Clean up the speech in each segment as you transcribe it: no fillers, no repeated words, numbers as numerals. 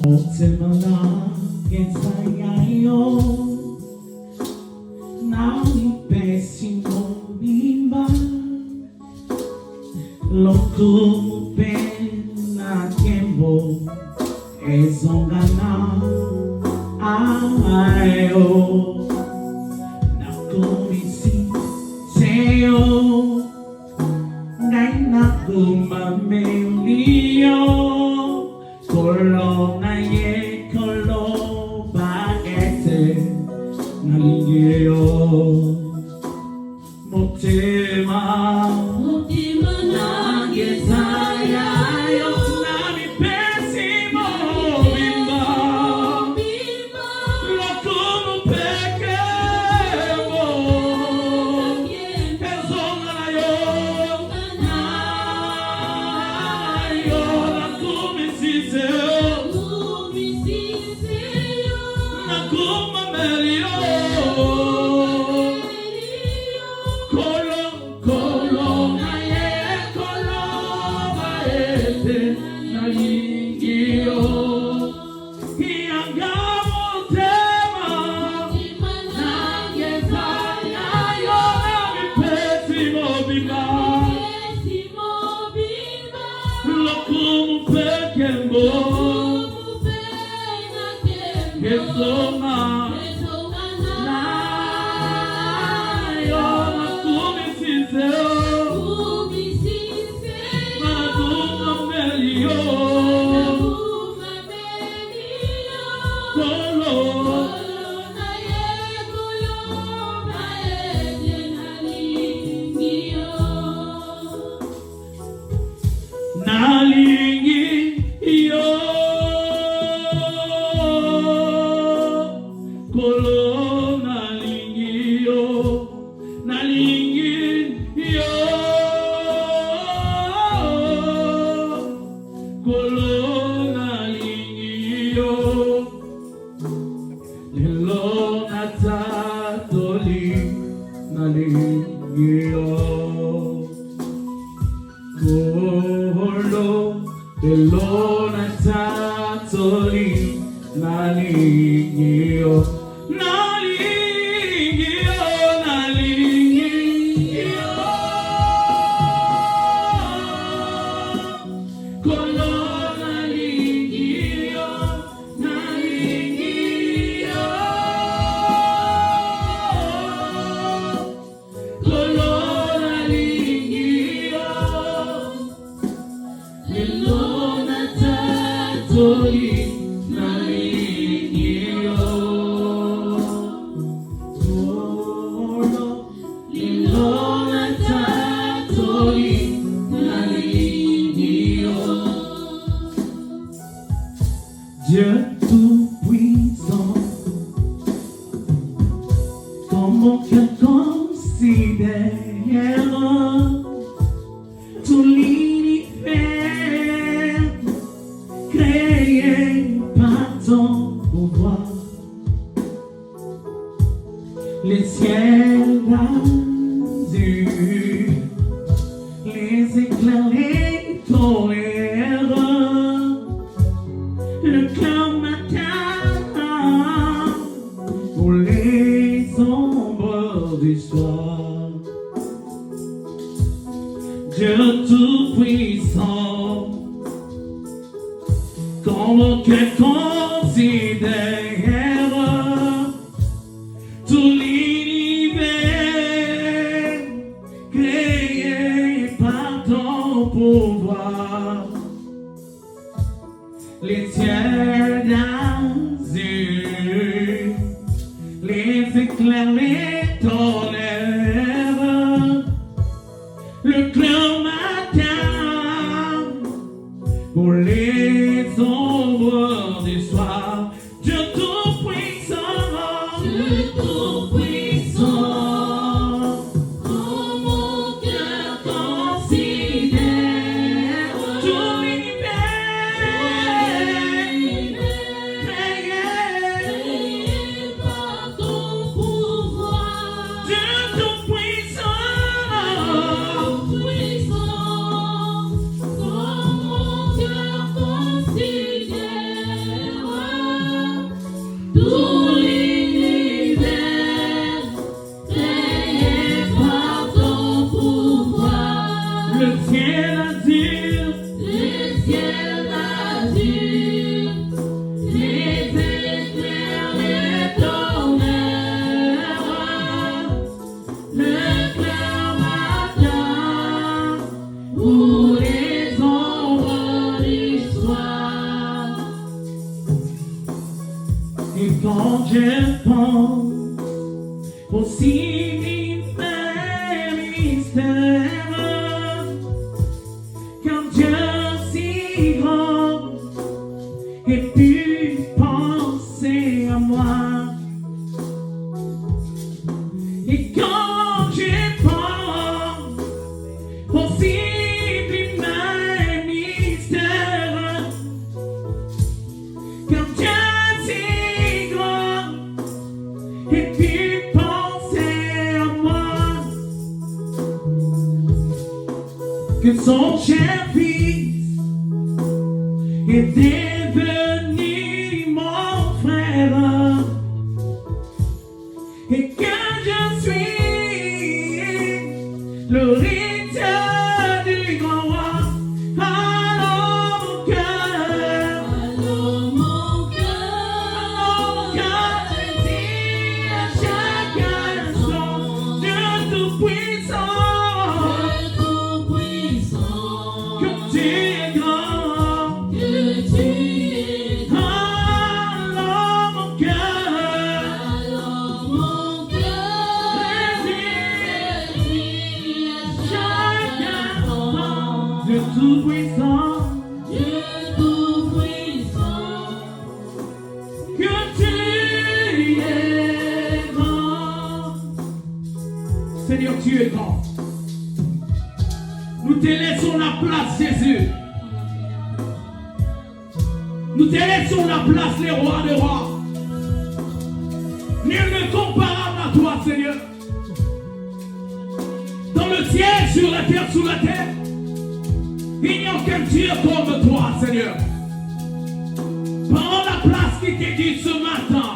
Otemana Getsayayo Nami Pessimo Bimba Lokumu Pena Kembo Ezongana Ayo Nakumisi Seyo Nainakuma Melio Corona ye colo baguette naligeo motema na gesaya yo nami pessimo bimba lo como pecamo ezongana yo la come si Dieu tout-puissant, ton mon cœur considère tout l'univers créé par ton pouvoir, les ciels d'azur, les éclairs, les tonnerres, le clair matin pour les ombres du soir. Dieu tout-puissant, quand mon cœur considère tout l'univers créé par ton pouvoir, les ciels d'azur, les éclairs, les tonnerres, le clair matin pour les ombres du soir. Dieu tout-puissant, Dieu tout-puissant, oh mon cœur considère tout l'univers créé par ton pouvoir. Dieu tout l'univers, créé par ton pouvoir. Le ciel azur, les éclairs, les tonnerres, le clair matin, où les ombres d'histoire. Et quand je pense aux si mystères, quand Dieu si grand ait pu penser à moi. Et quand je pense aux si mystères, quand Dieu si grand ait pu penser à moi, que son cher fils est devenu mon frère, et que je suis l'hériteur du grand roi. Alors mon cœur dit à chaque instant, Dieu tout-puissant, que tu es grand. Alors mon cœur dit à chaque instant, Dieu tout-puissant, que tu es grand. Seigneur, tu es grand. Nous te laissons la place, Jésus. Nous te laissons la place, les rois des rois. Nul ne comparable à toi, Seigneur. Dans le ciel, sur la terre, sous la terre, il n'y a aucun Dieu comme toi, Seigneur. Prends la place qui t'est due ce matin.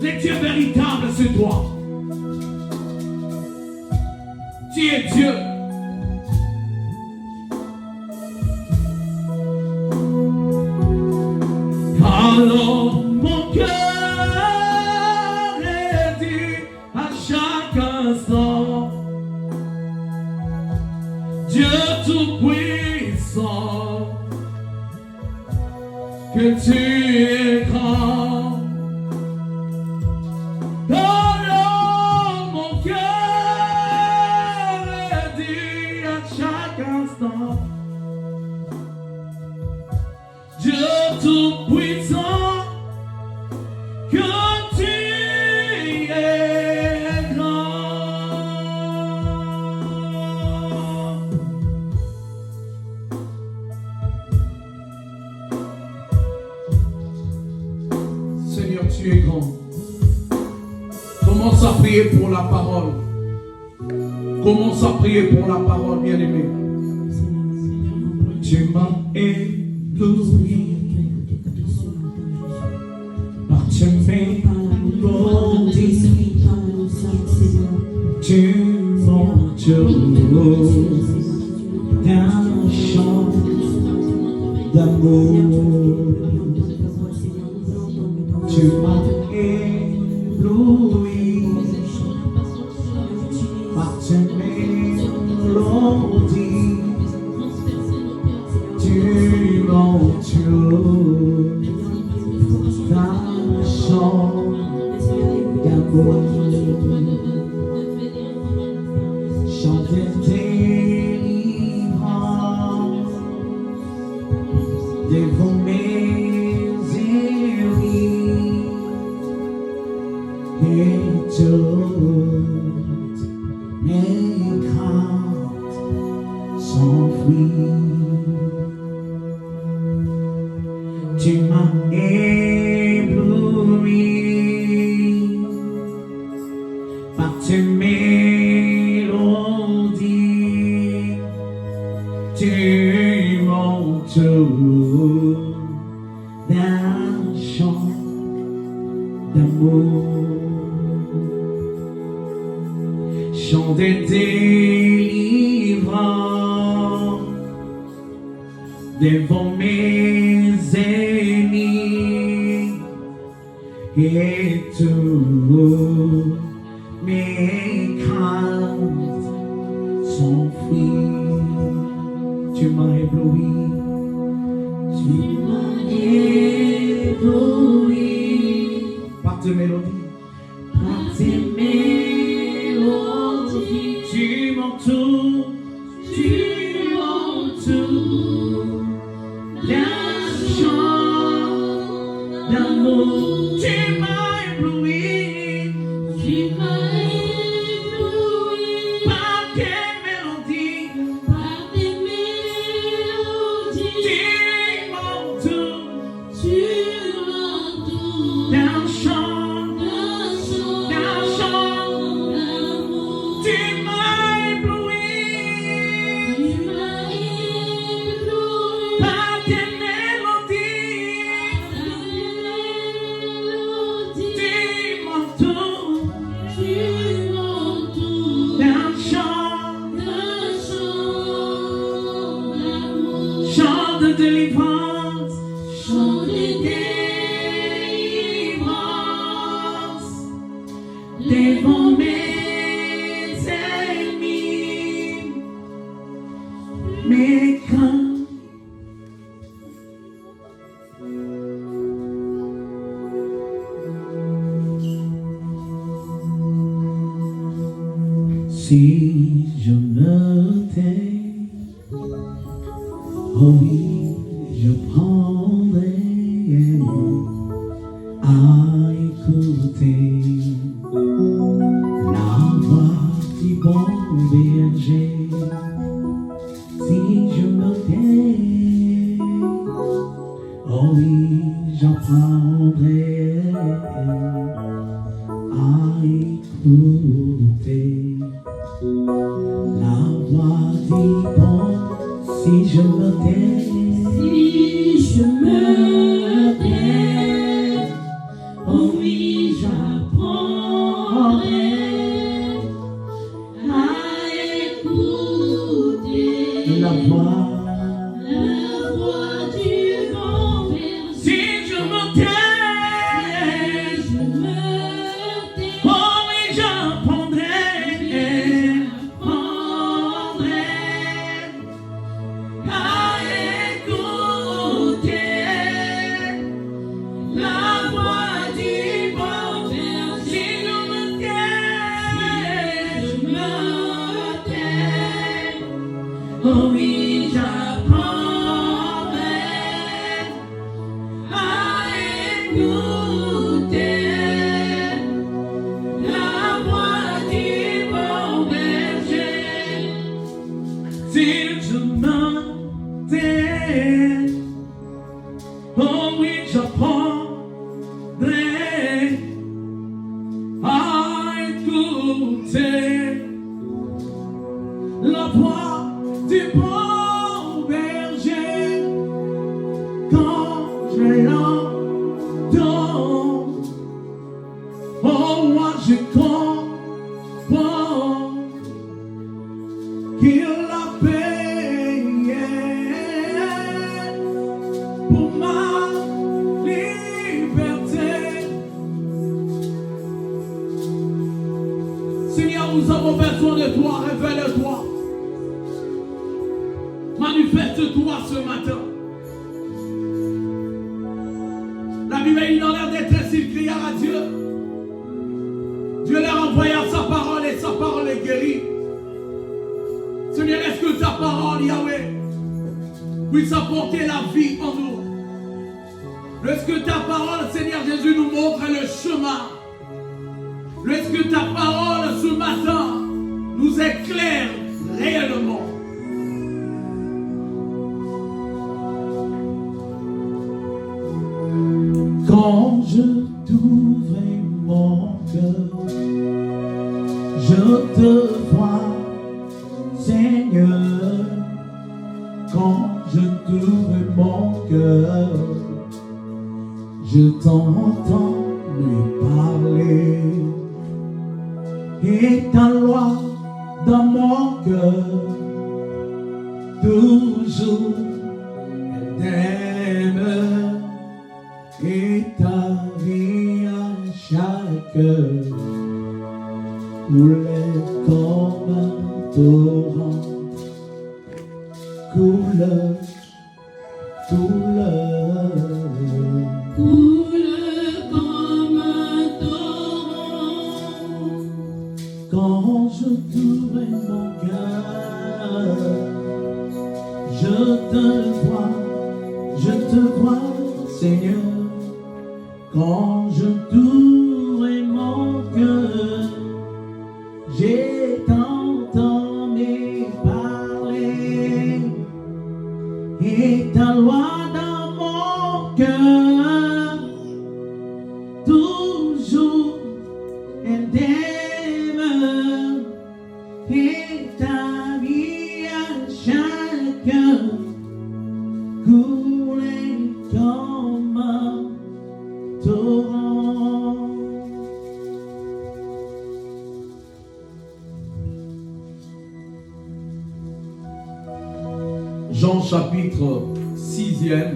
Les dieux véritables, c'est toi. Tu es Dieu. Alors mon cœur est dit à chaque instant, Dieu tout-puissant, que tu es grand. Alors mon cœur est dit à chaque instant, Dieu tout-puissant, que tu es grand. Seigneur, tu es grand. Commence à prier pour la parole. Commence à prier pour la parole, bien-aimé. Tu m'as ébloui par tes mélodies. Tu m'entoures d'un chant d'amour. Tu m'as ébloui par tes mélodies. Tu m'entoures d'un chant d'amour. Chanter délivrance devant mes ennemis, et toutes mes craintes s'enfuient. Tu m'as ébloui par tes mélodies. Tu m'entoures d'un chant d'amour. Chant de délivrance devant mes ennemis et tous mes craintes s'enfuient. Tu m'as ébloui, tu m'as ébloui par tes mélodies, par tes mélodies. Tu m'entoures, tu m'entoures d'un chant d'amour. Tu m'as ébloui, tu m'as ébloui par tes mélodies, par tes mélodies. Tu m'entoures d'un chant d'amour. Tu m'as ébloui par tes mélodies. Tu m'entoures d'un chant d'amour. Chant de délivrance, chant de délivrance devant mes ennemis, mes craintes. Si je me tais, oh oui, je prendrai à écouter la voix du bon berger. Si je me tais, oh oui, j'apprendrai à écouter la voix du bon. Si je me tais, oh oui, j'apprendrai à écouter la voix du bon berger. Si je me tais, oh oui, j'apprendrai à écouter la voix du bon berger. Si je me tais, oh oui, j'apprendrai à écouter la voix du bon berger. Si je me tais, oh oui, j'apprendrai à écouter la voix du bon berger. Quand je l'entends, oh moi je comprends qu'il a payé pour ma liberté. Seigneur, nous avons besoin de toi, révèle-toi. Manifeste-toi ce matin. La Bible dit dans leur détresse, ils crièrent à Dieu. Dieu leur envoya sa parole et sa parole est guérie. Seigneur, est-ce que ta parole, Yahweh, puisse apporter la vie en nous? Est-ce que ta parole, Seigneur Jésus, nous montre le chemin? Est-ce que ta parole ce matin nous éclaire réellement? Quand je t'ouvre mon cœur, je te vois, Seigneur. Quand je t'ouvre mon cœur, je t'entends me parler. Et ta loi dans mon cœur, toujours elle t'aime. Et ta vie à chaque heure coulait comme un torrent, coule, comme un torrent. Quand je t'ouvre mon cœur, je te vois, Seigneur. Quand je t'ouvre mon cœur, j'ai entendu parler. Et ta loi dans mon cœur, toujours elle t'aime. Et ta vie à chaque heure couler comme un torrent. Jean chapitre 6e.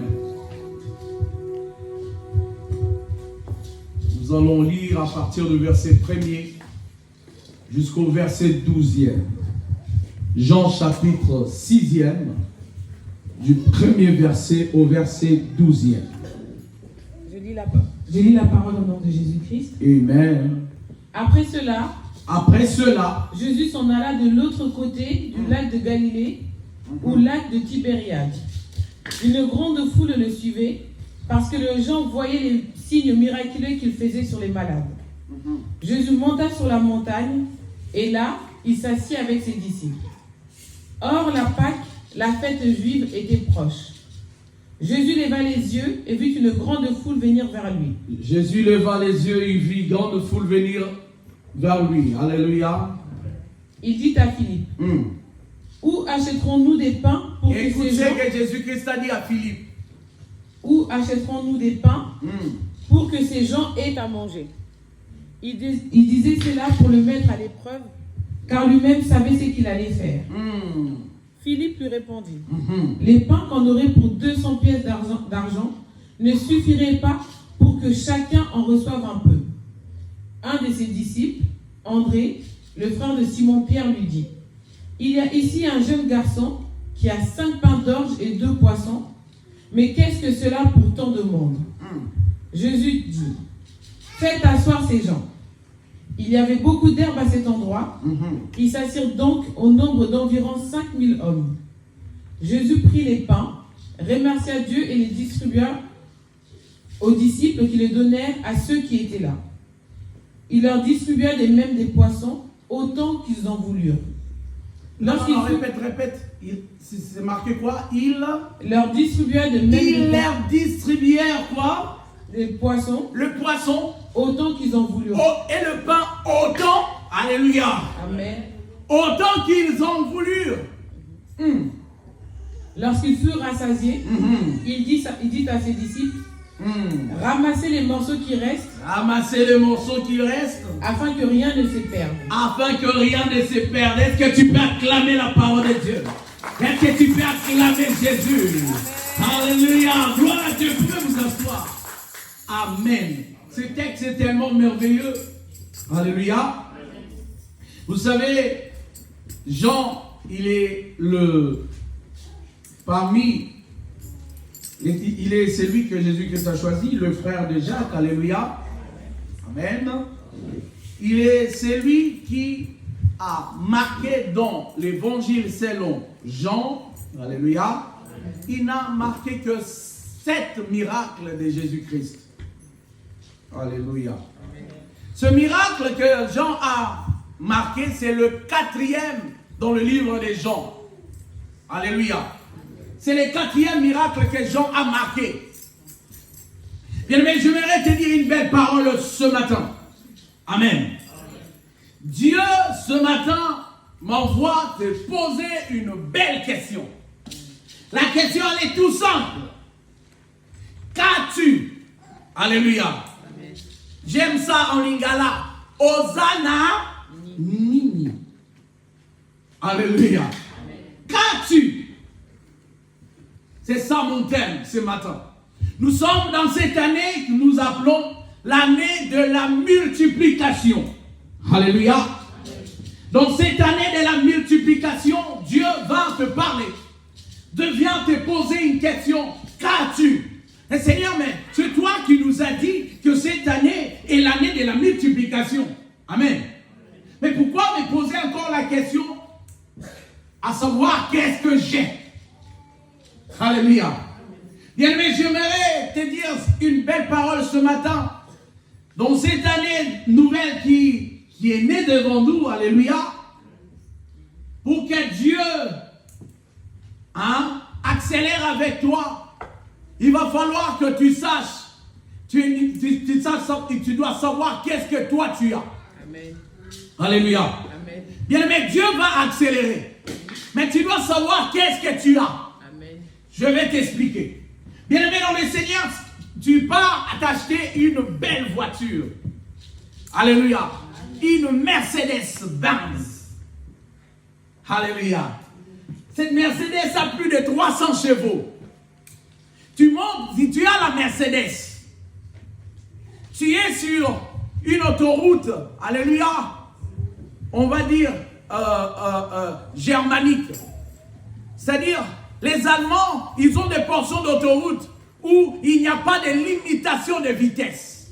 Nous allons lire à partir du verset 1er jusqu'au verset 12e. Jean chapitre 6e, du premier verset au verset 12e. Je lis la parole au nom de Jésus-Christ. Amen. Après cela, Jésus s'en alla de l'autre côté du lac de Galilée, au lac de Tibériade. Une grande foule le suivait, parce que les gens voyaient les signes miraculeux qu'il faisait sur les malades. Jésus monta sur la montagne, et là, il s'assit avec ses disciples. Or, la Pâque, la fête juive, était proche. Jésus leva les yeux et vit une grande foule venir vers lui. Jésus leva les yeux et vit une grande foule venir vers lui. Alléluia. Il dit à Philippe, où achèterons-nous des pains pour que ces gens... Écoutez que Jésus-Christ a dit à Philippe. Où achèterons-nous des pains pour que ces gens aient à manger? Il disait cela pour le mettre à l'épreuve, car lui-même savait ce qu'il allait faire. Philippe lui répondit, les pains qu'on aurait pour 200 pièces d'argent ne suffiraient pas pour que chacun en reçoive un peu. Un de ses disciples, André, le frère de Simon-Pierre, lui dit, il y a ici un jeune garçon qui a 5 pains d'orge et 2 poissons, mais qu'est-ce que cela pour tant de monde? Jésus dit, faites asseoir ces gens. Il y avait beaucoup d'herbe à cet endroit. Ils s'assirent donc au nombre d'environ 5000 hommes. Jésus prit les pains, remercia Dieu et les distribua aux disciples qui les donnèrent à ceux qui étaient là. Il leur distribua de même des poissons, autant qu'ils en voulurent. Répète. C'est marqué quoi? Il leur distribua de même Il leur distribuèrent quoi? Le poisson, autant qu'ils en voulurent. Et le pain autant, alléluia. Amen. Autant qu'ils en voulurent. Lorsqu'ils furent rassasiés, il dit à ses disciples, ramassez les morceaux qui restent. Afin que rien ne se perde. Est-ce que tu peux acclamer la parole de Dieu? Est-ce que tu peux acclamer Jésus? Alléluia. Gloire à Dieu. Vous pouvez vous asseoir. Amen. Ce texte est tellement merveilleux. Alléluia. Vous savez, Jean, il est celui que Jésus-Christ a choisi, le frère de Jacques. Alléluia. Amen. Il est celui qui a marqué dans l'évangile selon Jean. Alléluia. Il n'a marqué que 7 miracles de Jésus-Christ. Alléluia. Ce miracle que Jean a marqué, c'est le 4e dans le livre de Jean. Alléluia. C'est le 4e miracle que Jean a marqué. Bien aimé, je voudrais te dire une belle parole ce matin. Amen. Dieu, ce matin, m'envoie te poser une belle question. La question, elle est tout simple. Qu'as-tu? Alléluia. J'aime ça en lingala. Hosanna Nini. Alléluia. Qu'as-tu? C'est ça mon thème ce matin. Nous sommes dans cette année que nous appelons l'année de la multiplication. Alléluia. Dans cette année de la multiplication, Dieu va te parler. Dieu vient te poser une question. Qu'as-tu? Et Seigneur, mais c'est toi qui nous as dit que cette année est l'année de la multiplication. Amen. Mais pourquoi me poser encore la question à savoir qu'est-ce que j'ai? Alléluia. Bien-aimé, j'aimerais te dire une belle parole ce matin. Dans cette année nouvelle qui est née devant nous, alléluia, pour que Dieu accélère avec toi, il va falloir que tu saches, tu dois savoir qu'est-ce que toi tu as. Amen. Alléluia. Amen. Bien-aimé, Dieu va accélérer. Mais tu dois savoir qu'est-ce que tu as. Amen. Je vais t'expliquer. Bien-aimé dans le Seigneur, tu pars à t'acheter une belle voiture. Alléluia. Une Mercedes-Benz. Alléluia. Cette Mercedes a plus de 300 chevaux. Tu montes, si tu as la Mercedes, tu es sur une autoroute, alléluia, on va dire germanique. C'est-à-dire, les Allemands, ils ont des portions d'autoroute où il n'y a pas de limitation de vitesse.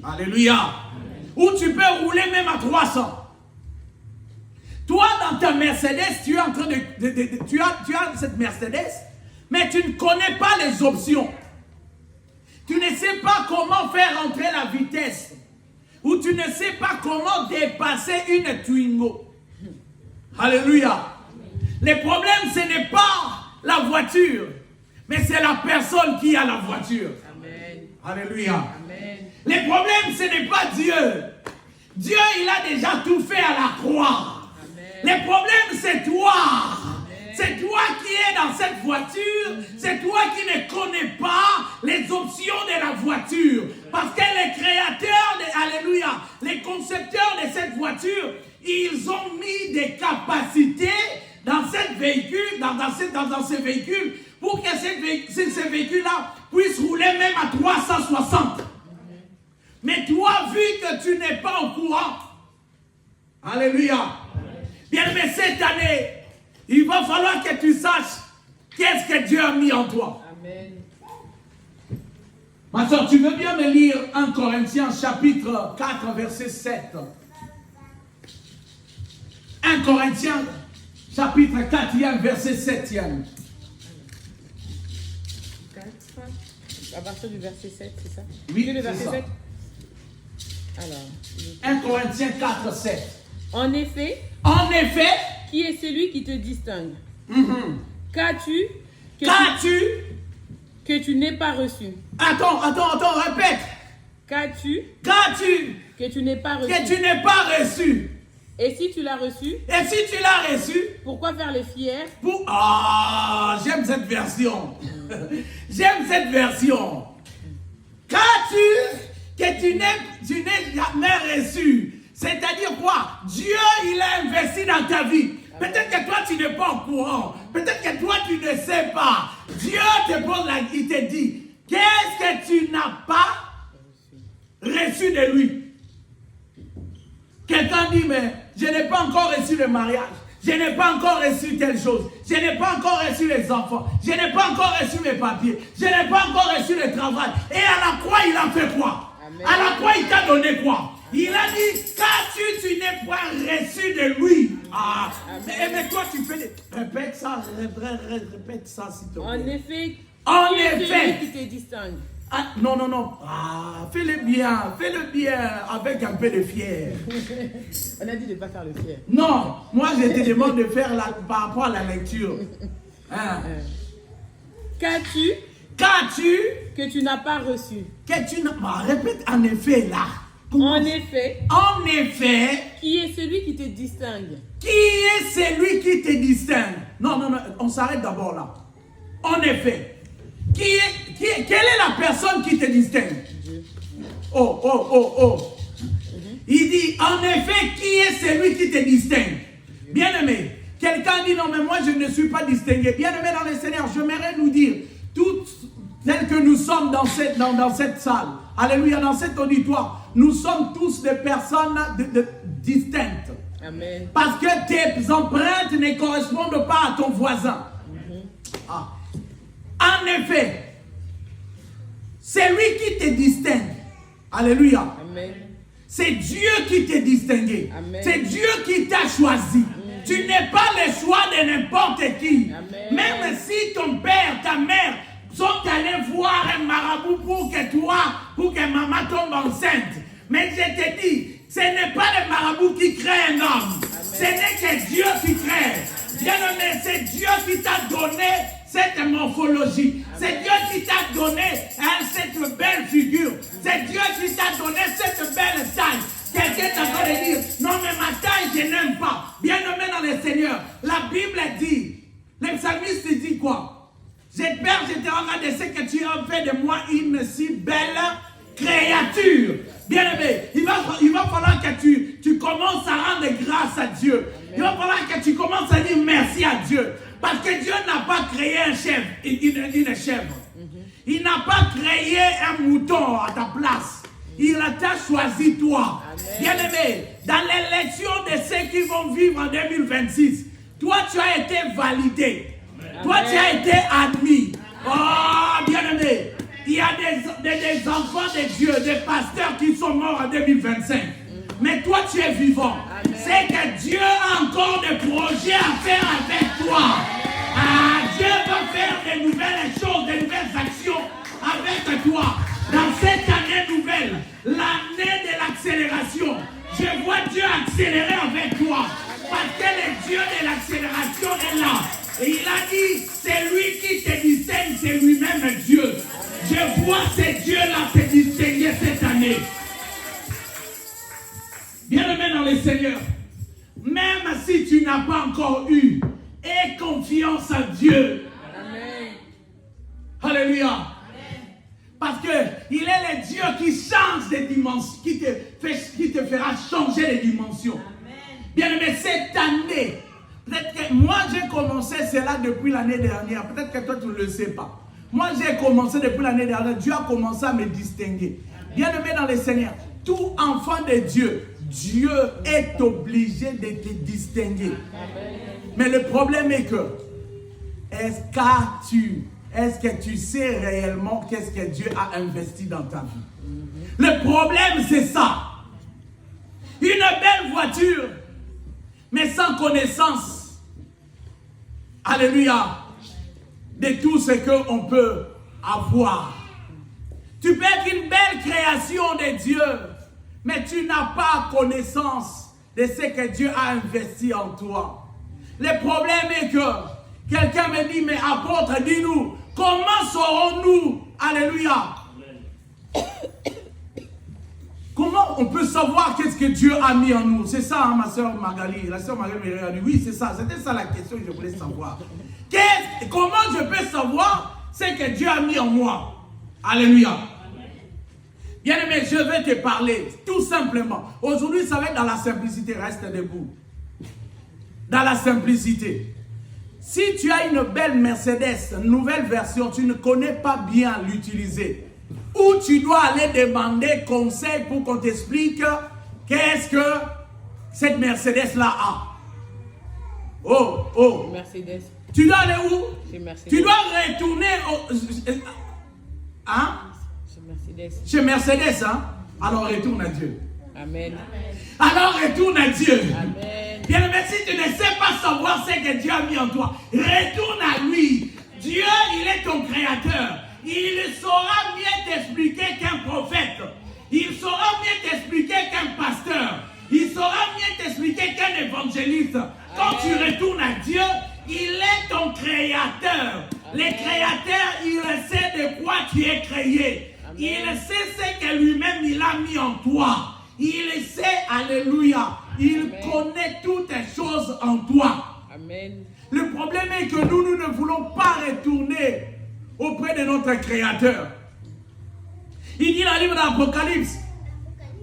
Alléluia. Où tu peux rouler même à 300. Toi, dans ta Mercedes, tu es en train tu as cette Mercedes, mais tu ne connais pas les options. Tu ne sais pas comment faire entrer la vitesse. Ou tu ne sais pas comment dépasser une Twingo. Alléluia. Le problème, ce n'est pas la voiture, mais c'est la personne qui a la voiture. Amen. Alléluia. Amen. Le problème, ce n'est pas Dieu. Dieu, il a déjà tout fait à la croix. Le problème, c'est toi. C'est toi qui es dans cette voiture. C'est toi qui ne connais pas les options de la voiture. Parce que les créateurs, alléluia, les concepteurs de cette voiture, ils ont mis des capacités dans cette véhicule, dans ces véhicules, pour que ces véhicules-là puissent rouler même à 360. Mais toi, vu que tu n'es pas au courant, alléluia, bien, mais cette année, il va falloir que tu saches qu'est-ce que Dieu a mis en toi. Amen. Ma soeur, tu veux bien me lire 1 Corinthiens chapitre 4, verset 7. 1 Corinthiens chapitre 4, verset 7. 4, à partir du verset 7, c'est ça? Oui, le c'est verset ça. 7. Alors, 1 Corinthiens 4, 7. En effet, qui est celui qui te distingue? Qu'as-tu que tu n'aies pas reçu? Attends, répète. Qu'as-tu que tu n'aies pas reçu? Que tu n'aies pas reçu. Et si tu l'as reçu? Pourquoi faire les fiers? J'aime cette version. J'aime cette version. Qu'as-tu que tu n'aies jamais reçu? C'est-à-dire quoi? Dieu, il a investi dans ta vie. Peut-être que toi, tu n'es pas au courant. Peut-être que toi, tu ne sais pas. Dieu te pose il te dit, qu'est-ce que tu n'as pas reçu de lui? Quelqu'un dit, mais je n'ai pas encore reçu le mariage. Je n'ai pas encore reçu telle chose. Je n'ai pas encore reçu les enfants. Je n'ai pas encore reçu mes papiers. Je n'ai pas encore reçu le travail. Et à la croix, il a fait quoi? Amen. À la croix, il t'a donné quoi? Il a dit, tu n'es pas reçu de lui. Mais toi, tu fais répète ça, s'il te plaît. En effet, qui te distingue. Non. Fais-le bien avec un peu de fier. On a dit de ne pas faire le fier. Non, moi je te demande de faire par rapport à la lecture. Qu'as-tu que tu n'as pas reçu? Répète en effet là. En effet, qui est celui qui te distingue? Non, on s'arrête d'abord là. En effet, quelle est la personne qui te distingue? Il dit, en effet, qui est celui qui te distingue? Bien-aimé, quelqu'un dit, non, mais moi je ne suis pas distingué. Bien-aimé dans le Seigneur, j'aimerais nous dire, toutes telles que nous sommes dans cette salle, alléluia, dans cet auditoire, nous sommes tous des personnes distinctes. Amen. Parce que tes empreintes ne correspondent pas à ton voisin. En effet, c'est lui qui te distingue. Alléluia. Amen. C'est Dieu qui t'a distingué. Amen. C'est Dieu qui t'a choisi. Tu n'es pas le choix de n'importe qui. Amen. Même si ton père, ta mère sont allés voir un marabout pour que maman tombe enceinte. Mais je te dis, ce n'est pas le marabout qui crée un homme. Ce n'est que Dieu qui crée. Bien-aimé, c'est Dieu qui t'a donné cette morphologie. C'est Dieu qui t'a donné cette belle figure. C'est Dieu qui t'a donné cette belle taille. Quelqu'un t'a de dire, non mais ma taille je n'aime pas. Bien-aimé dans le Seigneur, la Bible dit, le psalmiste dit quoi? Père, je te rends de ce que tu as fait de moi une si belle créature. Bien-aimé, il va falloir que tu commences à rendre grâce à Dieu. Amen. Il va falloir que tu commences à dire merci à Dieu. Parce que Dieu n'a pas créé un chèvre, une chèvre. Il n'a pas créé un mouton à ta place. Il t'a choisi toi. Bien-aimé, dans l'élection de ceux qui vont vivre en 2026, toi tu as été validé. Amen. Toi tu as été admis. Oh, bien-aimé, il y a des enfants de Dieu, des pasteurs qui sont morts en 2025. Mais toi tu es vivant. C'est que Dieu a encore des projets à faire avec toi. Dieu va faire de nouvelles choses, de nouvelles actions avec toi. Dans cette année nouvelle, l'année de l'accélération, je vois Dieu accélérer avec toi. Parce que le Dieu de l'accélération est là. Et il a dit, c'est lui qui te distingue, c'est lui-même Dieu. Je vois ces dieux-là te distinguer cette année. Bien-aimé dans le Seigneur, même si tu n'as pas encore eu, aie confiance en Dieu. Amen. Alléluia. Amen. Parce qu'il est le Dieu qui change des dimensions, qui te fera changer les dimensions. Amen. Bien-aimé, cette année, peut-être que moi j'ai commencé cela depuis l'année dernière. Peut-être que toi tu ne le sais pas. Moi j'ai commencé depuis l'année dernière. Dieu a commencé à me distinguer. Bien-aimé dans le Seigneur, tout enfant de Dieu, Dieu est obligé de te distinguer. Amen. Mais le problème est que, est-ce que tu sais réellement qu'est-ce que Dieu a investi dans ta vie? Le problème c'est ça. Une belle voiture, mais sans connaissance. Alléluia. De tout ce qu'on peut avoir. Tu peux être une belle création de Dieu, mais tu n'as pas connaissance de ce que Dieu a investi en toi. Le problème est que quelqu'un me dit, mais apôtre, dis-nous, comment saurons-nous? Alléluia. Comment on peut savoir qu'est-ce que Dieu a mis en nous? C'est ça, hein, ma soeur Magali. La soeur Magali m'a dit, oui, c'est ça. C'était ça la question que je voulais savoir. Comment je peux savoir ce que Dieu a mis en moi? Alléluia. Bien-aimé, je vais te parler tout simplement. Aujourd'hui, ça va être dans la simplicité. Reste debout. Dans la simplicité. Si tu as une belle Mercedes, nouvelle version, tu ne connais pas bien l'utiliser. Ou tu dois aller demander conseil pour qu'on t'explique qu'est-ce que cette Mercedes-là a. Oh. Mercedes. Tu dois aller où? Chez Mercedes. Tu dois retourner au... Hein? Chez Mercedes, hein? Alors retourne à Dieu. Amen. Alors retourne à Dieu. Amen. Bien aimé, si tu ne sais pas savoir ce que Dieu a mis en toi, retourne à lui. Dieu, il est ton créateur. Il saura mieux t'expliquer qu'un prophète. Il saura mieux t'expliquer qu'un pasteur. Il saura mieux t'expliquer qu'un évangéliste. Quand tu retournes à Dieu, il est ton créateur. Le créateur, il sait de quoi tu es créé. Amen. Il sait ce que lui-même il a mis en toi. Il sait, alléluia, il connaît toutes les choses en toi. Amen. Le problème est que nous ne voulons pas retourner auprès de notre Créateur. Il dit dans le livre d'Apocalypse,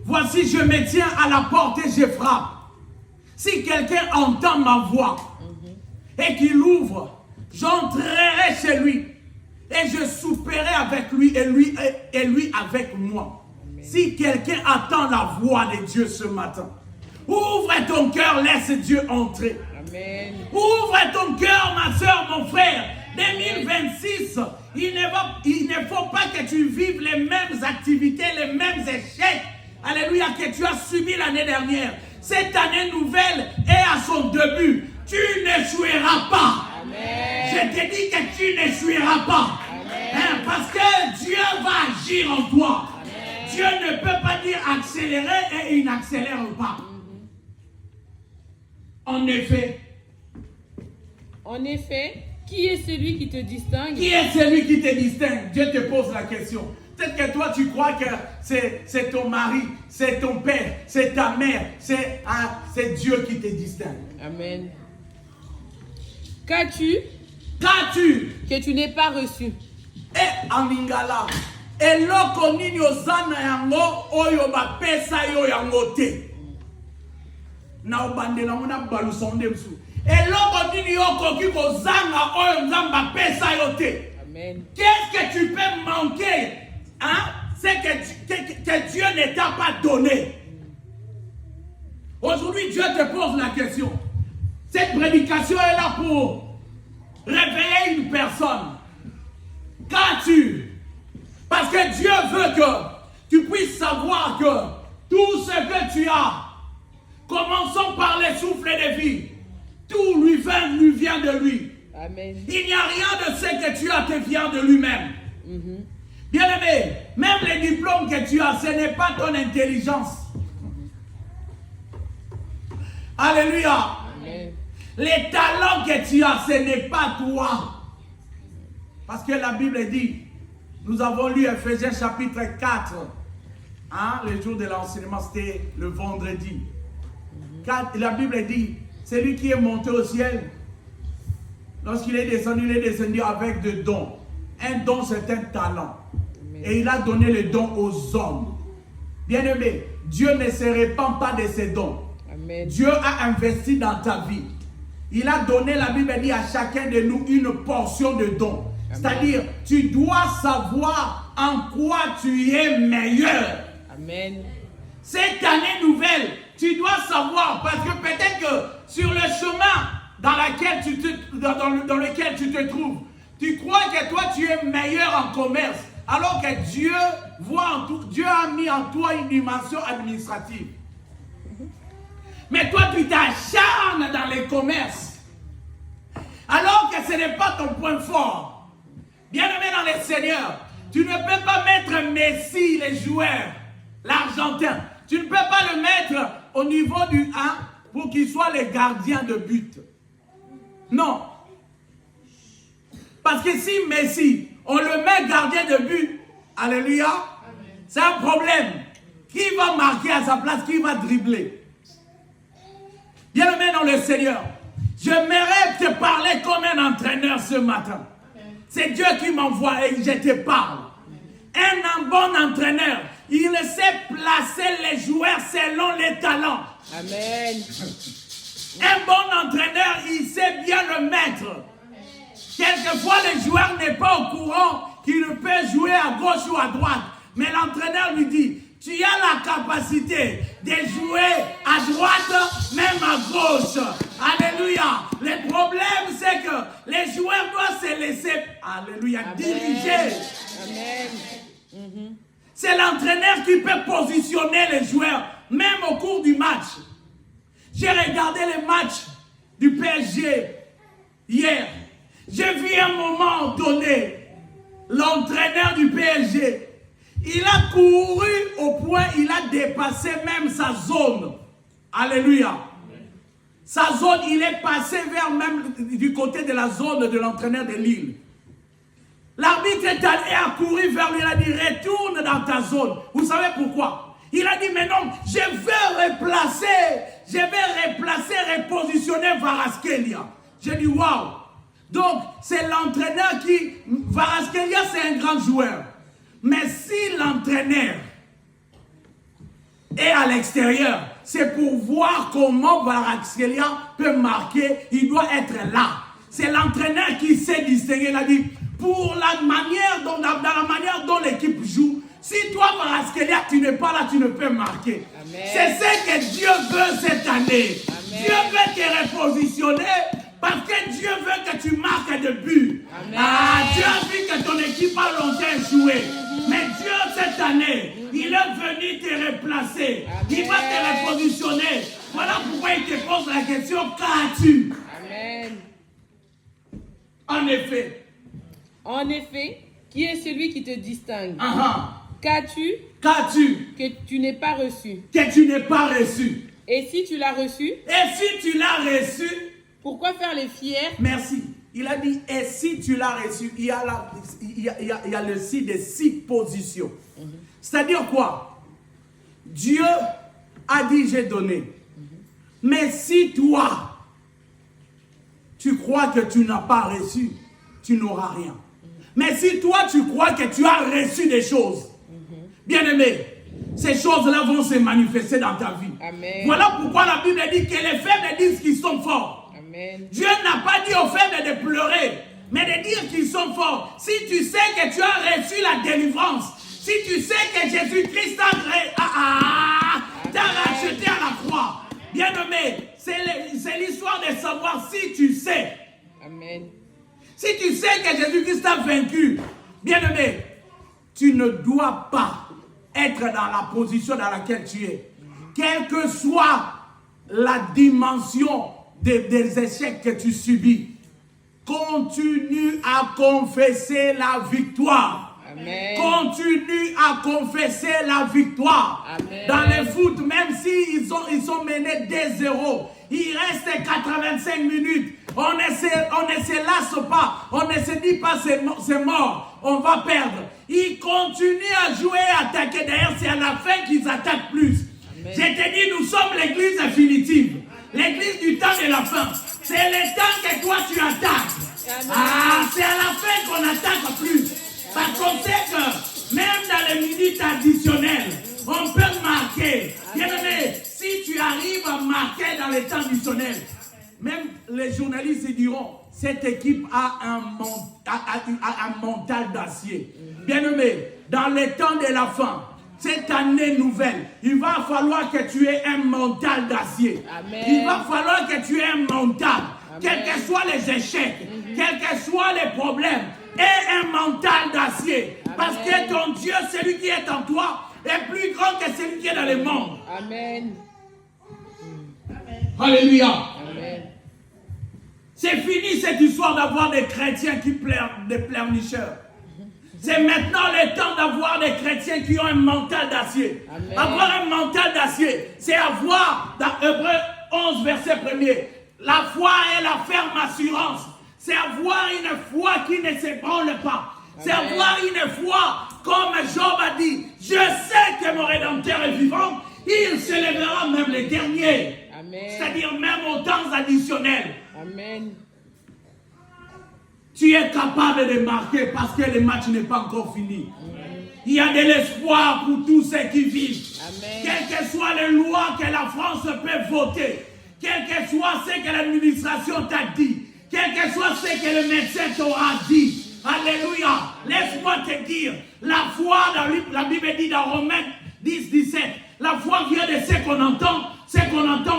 voici je me tiens à la porte et je frappe. Si quelqu'un entend ma voix et qu'il ouvre, j'entrerai chez lui et je souperai avec lui et lui avec moi. Amen. Si quelqu'un attend la voix de Dieu ce matin, ouvre ton cœur, laisse Dieu entrer. Amen. Ouvre ton cœur, ma soeur, mon frère. 2026, il ne faut pas que tu vives les mêmes activités, les mêmes échecs, alléluia, que tu as subi l'année dernière. Cette année nouvelle est à son début. Tu n'échoueras pas. Amen. Je te dis que tu n'échoueras pas. Hein, parce que Dieu va agir en toi. Amen. Dieu ne peut pas dire accélérer et il n'accélère pas. En effet, qui est celui qui te distingue? Qui est celui qui te distingue? Dieu te pose la question. Peut-être que toi tu crois que c'est ton mari, c'est ton père, c'est ta mère, c'est Dieu qui te distingue. Amen. Qu'as-tu que tu n'aies pas reçu? Et en lingala, eloko nini ozana yango oyo bapesa yo yango te. Na obandela mona balusonde msu. Eloko nini yokoki kozanga oyo nzamba pesa yo te. Amen. Qu'est-ce que tu peux manquer? Hein? C'est que Dieu ne t'a pas donné. Aujourd'hui, Dieu te pose la question. Cette prédication est là pour réveiller une personne. Qu'as-tu? Parce que Dieu veut que tu puisses savoir que tout ce que tu as, commençons par les souffles de vie, tout lui vient de lui. Amen. Il n'y a rien de ce que tu as qui vient de lui-même. Bien-aimé, même les diplômes que tu as, ce n'est pas ton intelligence. Alléluia. Amen. Les talents que tu as, ce n'est pas toi. Parce que la Bible dit, nous avons lu Ephésiens chapitre 4, hein, le jour de l'enseignement, c'était le vendredi. La Bible dit, c'est lui qui est monté au ciel. Lorsqu'il est descendu avec des dons. Un don, c'est un talent. Amen. Et il a donné le don aux hommes. Bien-aimé, Dieu ne se répand pas de ses dons. Amen. Dieu a investi dans ta vie. Il a donné, la Bible dit, à chacun de nous une portion de dons. C'est-à-dire, tu dois savoir en quoi tu es meilleur. Amen. Cette année nouvelle, tu dois savoir, parce que peut-être que sur le chemin dans lequel tu te trouves, tu crois que toi tu es meilleur en commerce, alors que Dieu a mis en toi une dimension administrative. Mais toi tu t'acharnes dans les commerces, alors que ce n'est pas ton point fort. Bien-aimé dans le Seigneur, tu ne peux pas mettre Messi, les joueurs, l'Argentin. Tu ne peux pas le mettre au niveau du 1 pour qu'il soit le gardien de but. Non. Parce que si Messi, on le met gardien de but, alléluia, c'est un problème. Qui va marquer à sa place? Qui va dribbler? Bien-aimé dans le Seigneur, j'aimerais te parler comme un entraîneur ce matin. C'est Dieu qui m'envoie et je te parle. Un bon entraîneur, il sait placer les joueurs selon les talents. Amen. Un bon entraîneur, il sait bien le mettre. Quelquefois, le joueur n'est pas au courant qu'il peut jouer à gauche ou à droite. Mais l'entraîneur lui dit, tu as la capacité de jouer à droite, même à gauche. Alléluia. Le problème, c'est que les joueurs doivent se laisser, alléluia, Amen. Diriger. Amen. C'est l'entraîneur qui peut positionner les joueurs, même au cours du match. J'ai regardé le match du PSG hier. J'ai vu un moment donné, l'entraîneur du PSG, il a couru au point, il a dépassé même sa zone. Alléluia. Amen. Sa zone, il est passé vers même du côté de la zone de l'entraîneur de Lille. L'arbitre est allé à courir vers lui, il a dit, retourne dans ta zone. Vous savez pourquoi? Il a dit, mais non, je vais repositionner Kvaratskhelia. J'ai dit, waouh. Donc, c'est l'entraîneur qui, Kvaratskhelia, c'est un grand joueur. Mais si l'entraîneur est à l'extérieur, c'est pour voir comment Kvaratskhelia peut marquer, il doit être là. C'est l'entraîneur qui sait distinguer. Il a dit, pour la manière dont, dans la manière dont l'équipe joue, si toi, Kvaratskhelia, tu n'es pas là, tu ne peux marquer. C'est ce que Dieu veut cette année. Amen. Dieu veut te repositionner parce que Dieu veut que tu marques des buts. Dieu a vu que ton équipe a longtemps échoué. Mais Dieu, cette année, il est venu te replacer. Amen. Il va te repositionner. Voilà pourquoi il te pose la question, qu'as-tu? Amen. En effet, qui est celui qui te distingue? Qu'as-tu que tu n'aies pas reçu? Que tu n'aies pas reçu. Et si tu l'as reçu? Et si tu l'as reçu? Pourquoi faire les fiers? Merci. Il a dit, et si tu l'as reçu, il y a le si des 6 positions. C'est-à-dire quoi? Dieu a dit, j'ai donné. Mais si toi, tu crois que tu n'as pas reçu, tu n'auras rien. Mais si toi, tu crois que tu as reçu des choses, bien-aimé, ces choses-là vont se manifester dans ta vie. Amen. Voilà pourquoi la Bible dit que les faibles disent qu'ils sont forts. Amen. Dieu n'a pas dit aux faibles de pleurer, mais de dire qu'ils sont forts. Si tu sais que tu as reçu la délivrance, si tu sais que Jésus-Christ t'a racheté à la croix, bien-aimé, c'est l'histoire de savoir si tu sais. Amen. Si tu sais que Jésus-Christ t'a vaincu, bien-aimé, tu ne dois pas être dans la position dans laquelle tu es. Quelle que soit la dimension des échecs que tu subis, continue à confesser la victoire. Amen. Continue à confesser la victoire. Amen. Dans le foot, même s'ils sont menés 2-0, il reste 85 minutes. On ne se lasse pas. On ne se dit pas c'est mort. On va perdre. Ils continuent à jouer, à attaquer. D'ailleurs, c'est à la fin qu'ils attaquent plus. Amen. Je te dis, nous sommes l'église infinitive. L'église du temps de la fin. C'est le temps que toi tu attaques. Amen. C'est à la fin qu'on attaque plus. Parce qu'on sait que même dans les minutes additionnelles, on peut marquer. Bien-aimé, si tu arrives à marquer dans les temps additionnels, même les journalistes diront, cette équipe a un mental d'acier. Bien-aimé, dans les temps de la fin, cette année nouvelle, il va falloir que tu aies un mental d'acier. Il va falloir que tu aies un mental, quels que soient les échecs, quels que soient les problèmes, et un mental d'acier. Parce que ton Dieu, celui qui est en toi, est plus grand que celui qui est dans le monde. Amen. Alléluia. Amen. C'est fini cette histoire d'avoir des chrétiens qui des pleurnicheurs. C'est maintenant le temps d'avoir des chrétiens qui ont un mental d'acier. Avoir un mental d'acier, c'est avoir, dans Hébreux 11, verset 1er, la foi est la ferme assurance. C'est avoir une foi qui ne s'ébranle pas. C'est avoir une foi, comme Job a dit, je sais que mon Rédempteur est vivant, il se lèvera même les derniers. C'est-à-dire même aux temps additionnels. Amen. Tu es capable de marquer parce que le match n'est pas encore fini. Amen. Il y a de l'espoir pour tous ceux qui vivent. Amen. Quelles que soient les lois que la France peut voter, quel que soit ce que l'administration t'a dit, quel que soit ce que le médecin t'aura dit. Alléluia. Laisse-moi te dire, la foi, la Bible dit dans Romains 10, 17, la foi vient de ce qu'on entend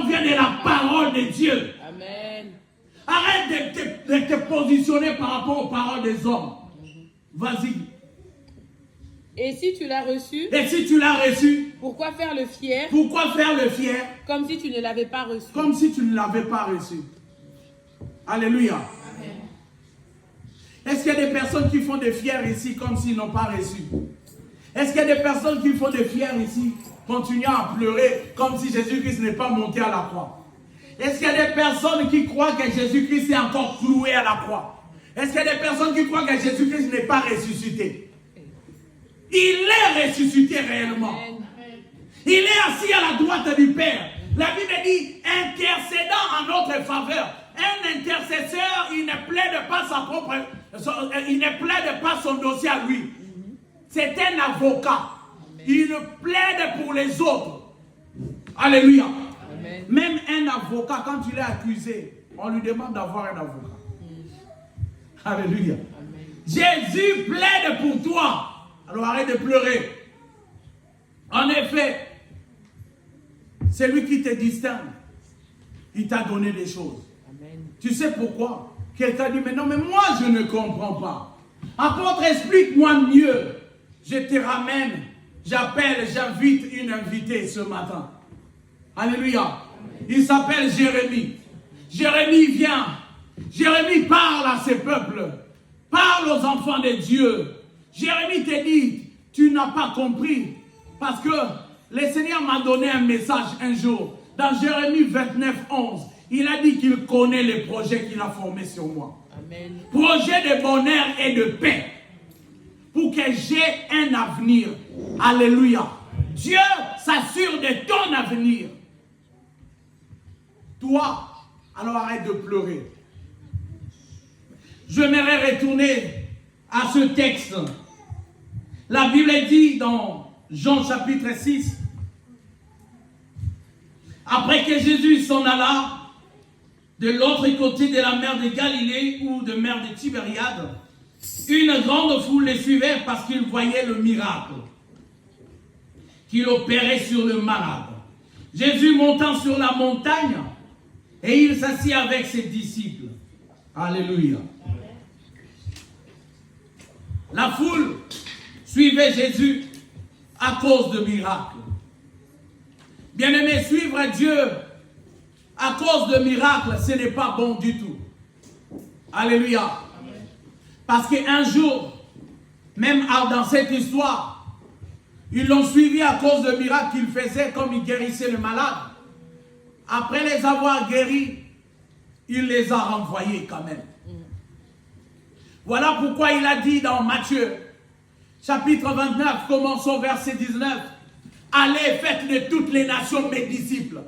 vient de la parole de Dieu. Amen. Arrête de te positionner par rapport aux paroles des hommes. Vas-y. Et si tu l'as reçu? Et si tu l'as reçu? Pourquoi faire le fier? Pourquoi faire le fier? Comme si tu ne l'avais pas reçu. Comme si tu ne l'avais pas reçu. Alléluia. Amen. Est-ce qu'il y a des personnes qui font des fiers ici comme s'ils n'ont pas reçu? Est-ce qu'il y a des personnes qui font des fiers ici, continuant à pleurer comme si Jésus-Christ n'est pas monté à la croix? Est-ce qu'il y a des personnes qui croient que Jésus-Christ est encore cloué à la croix? Est-ce qu'il y a des personnes qui croient que Jésus-Christ n'est pas ressuscité? Il est ressuscité réellement. Il est assis à la droite du Père. La Bible dit, intercédant en notre faveur. Un intercesseur, il ne plaide pas son dossier à lui. C'est un avocat. Il plaide pour les autres. Alléluia. Amen. Même un avocat, quand il est accusé, on lui demande d'avoir un avocat. Alléluia. Amen. Jésus plaide pour toi. Alors arrête de pleurer. En effet, c'est lui qui te distingue. Il t'a donné des choses. Amen. Tu sais pourquoi? Quelqu'un dit, mais non, mais moi je ne comprends pas. Apôtre, explique-moi mieux. Je te ramène, j'appelle, j'invite une invitée ce matin. Alléluia. Il s'appelle Jérémie. Jérémie vient. Jérémie parle à ses peuples. Parle aux enfants de Dieu. Jérémie te dit, tu n'as pas compris. Parce que le Seigneur m'a donné un message un jour. Dans Jérémie 29, 11, il a dit qu'il connaît les projets qu'il a formés sur moi. Amen. Projet de bonheur et de paix. Pour que j'ai un avenir. Alléluia. Dieu s'assure de ton avenir. Toi, alors arrête de pleurer. J'aimerais retourner à ce texte. La Bible dit dans Jean chapitre 6, après que Jésus s'en alla de l'autre côté de la mer de Galilée ou de mer de Tibériade, une grande foule les suivait parce qu'ils voyaient le miracle qu'il opérait sur le malade. Jésus montant sur la montagne et il s'assit avec ses disciples. Alléluia. La foule suivait Jésus à cause de miracles. Bien-aimé, suivre Dieu à cause de miracles, ce n'est pas bon du tout. Alléluia. Parce qu'un jour, même dans cette histoire, ils l'ont suivi à cause de miracles qu'il faisait comme il guérissait le malade. Après les avoir guéris, il les a renvoyés quand même. Voilà pourquoi il a dit dans Matthieu, chapitre 29, commençons verset 19, allez, faites de toutes les nations mes disciples.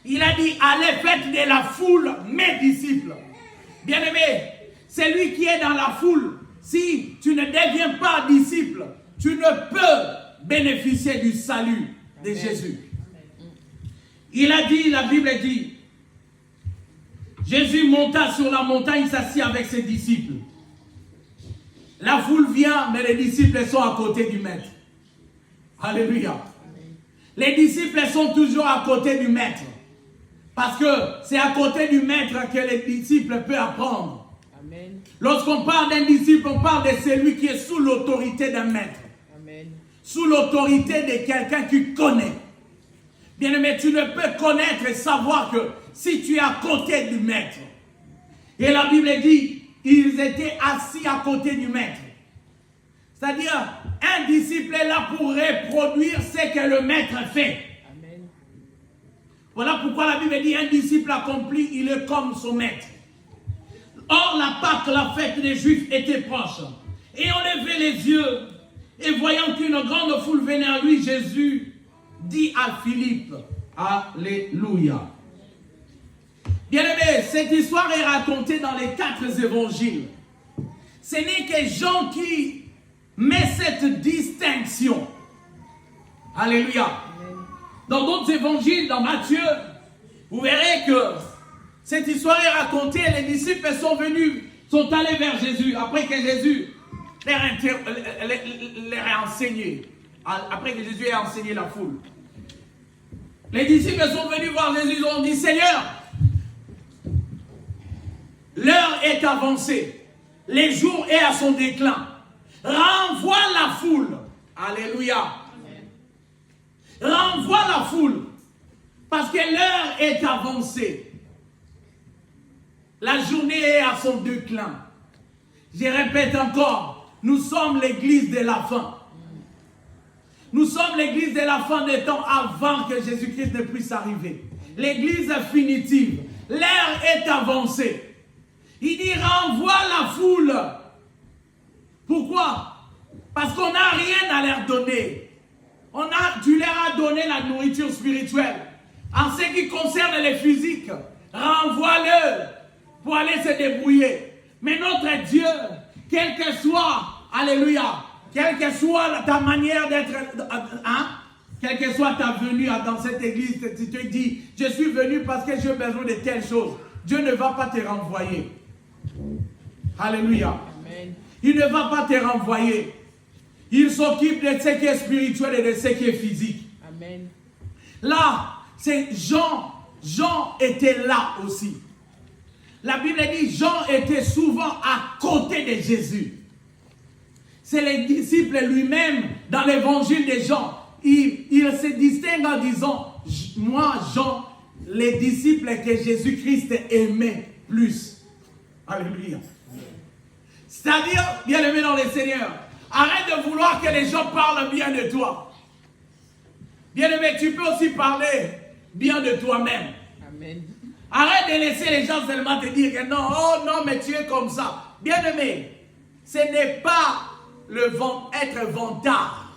Il a dit, allez, faites de la foule mes disciples. Bien-aimé, celui qui est dans la foule, si tu ne deviens pas disciple, tu ne peux bénéficier du salut de Jésus. Il a dit, la Bible dit, Jésus monta sur la montagne, s'assit avec ses disciples. La foule vient, mais les disciples sont à côté du maître. Alléluia. Les disciples sont toujours à côté du maître. Parce que c'est à côté du maître que les disciples peuvent apprendre. Amen. Lorsqu'on parle d'un disciple, on parle de celui qui est sous l'autorité d'un maître. Amen. Sous l'autorité de quelqu'un qui connaît. Bien-aimé, tu ne peux connaître et savoir que si tu es à côté du maître. Et la Bible dit, ils étaient assis à côté du maître. C'est-à-dire, un disciple est là pour reproduire ce que le maître fait. Amen. Voilà pourquoi la Bible dit, un disciple accompli, il est comme son maître. Or, la Pâque, la fête des Juifs, était proche. Et on levait les yeux, et voyant qu'une grande foule venait à lui, Jésus dit à Philippe, alléluia. Bien-aimé, cette histoire est racontée dans les 4 évangiles. Ce n'est que Jean qui met cette distinction. Alléluia. Dans d'autres évangiles, dans Matthieu, vous verrez que cette histoire est racontée. Les disciples sont venus, sont allés vers Jésus, après que Jésus leur a enseigné. Après que Jésus ait enseigné la foule. Les disciples sont venus voir Jésus, ils ont dit, Seigneur, l'heure est avancée, le jour est à son déclin. Renvoie la foule. Alléluia. Renvoie la foule. Parce que l'heure est avancée. La journée est à son déclin. Je répète encore, nous sommes l'église de la fin. Nous sommes l'église de la fin des temps avant que Jésus-Christ ne puisse arriver. L'église finitive. L'heure est avancée. Il dit renvoie la foule. Pourquoi? Parce qu'on n'a rien à leur donner. Tu leur as donné la nourriture spirituelle. En ce qui concerne les physiques, renvoie-le pour aller se débrouiller. Mais notre Dieu, quel que soit, alléluia, quelle que soit ta manière d'être, hein, quelle que soit ta venue dans cette église, tu te dis, je suis venu parce que j'ai besoin de telles choses. Dieu ne va pas te renvoyer. Alléluia. Amen. Il ne va pas te renvoyer. Il s'occupe de ce qui est spirituel et de ce qui est physique. Amen. Là, c'est Jean. Jean était là aussi. La Bible dit, Jean était souvent à côté de Jésus. C'est les disciples lui-même, dans l'évangile de Jean, il se distingue en disant, moi, Jean, les disciples que Jésus-Christ aimait plus. Alléluia. C'est-à-dire, bien-aimé dans le Seigneur, arrête de vouloir que les gens parlent bien de toi. Bien-aimé, tu peux aussi parler bien de toi-même. Amen. Arrête de laisser les gens seulement te dire que non, oh non, mais tu es comme ça. Bien-aimé, ce n'est pas être vantard.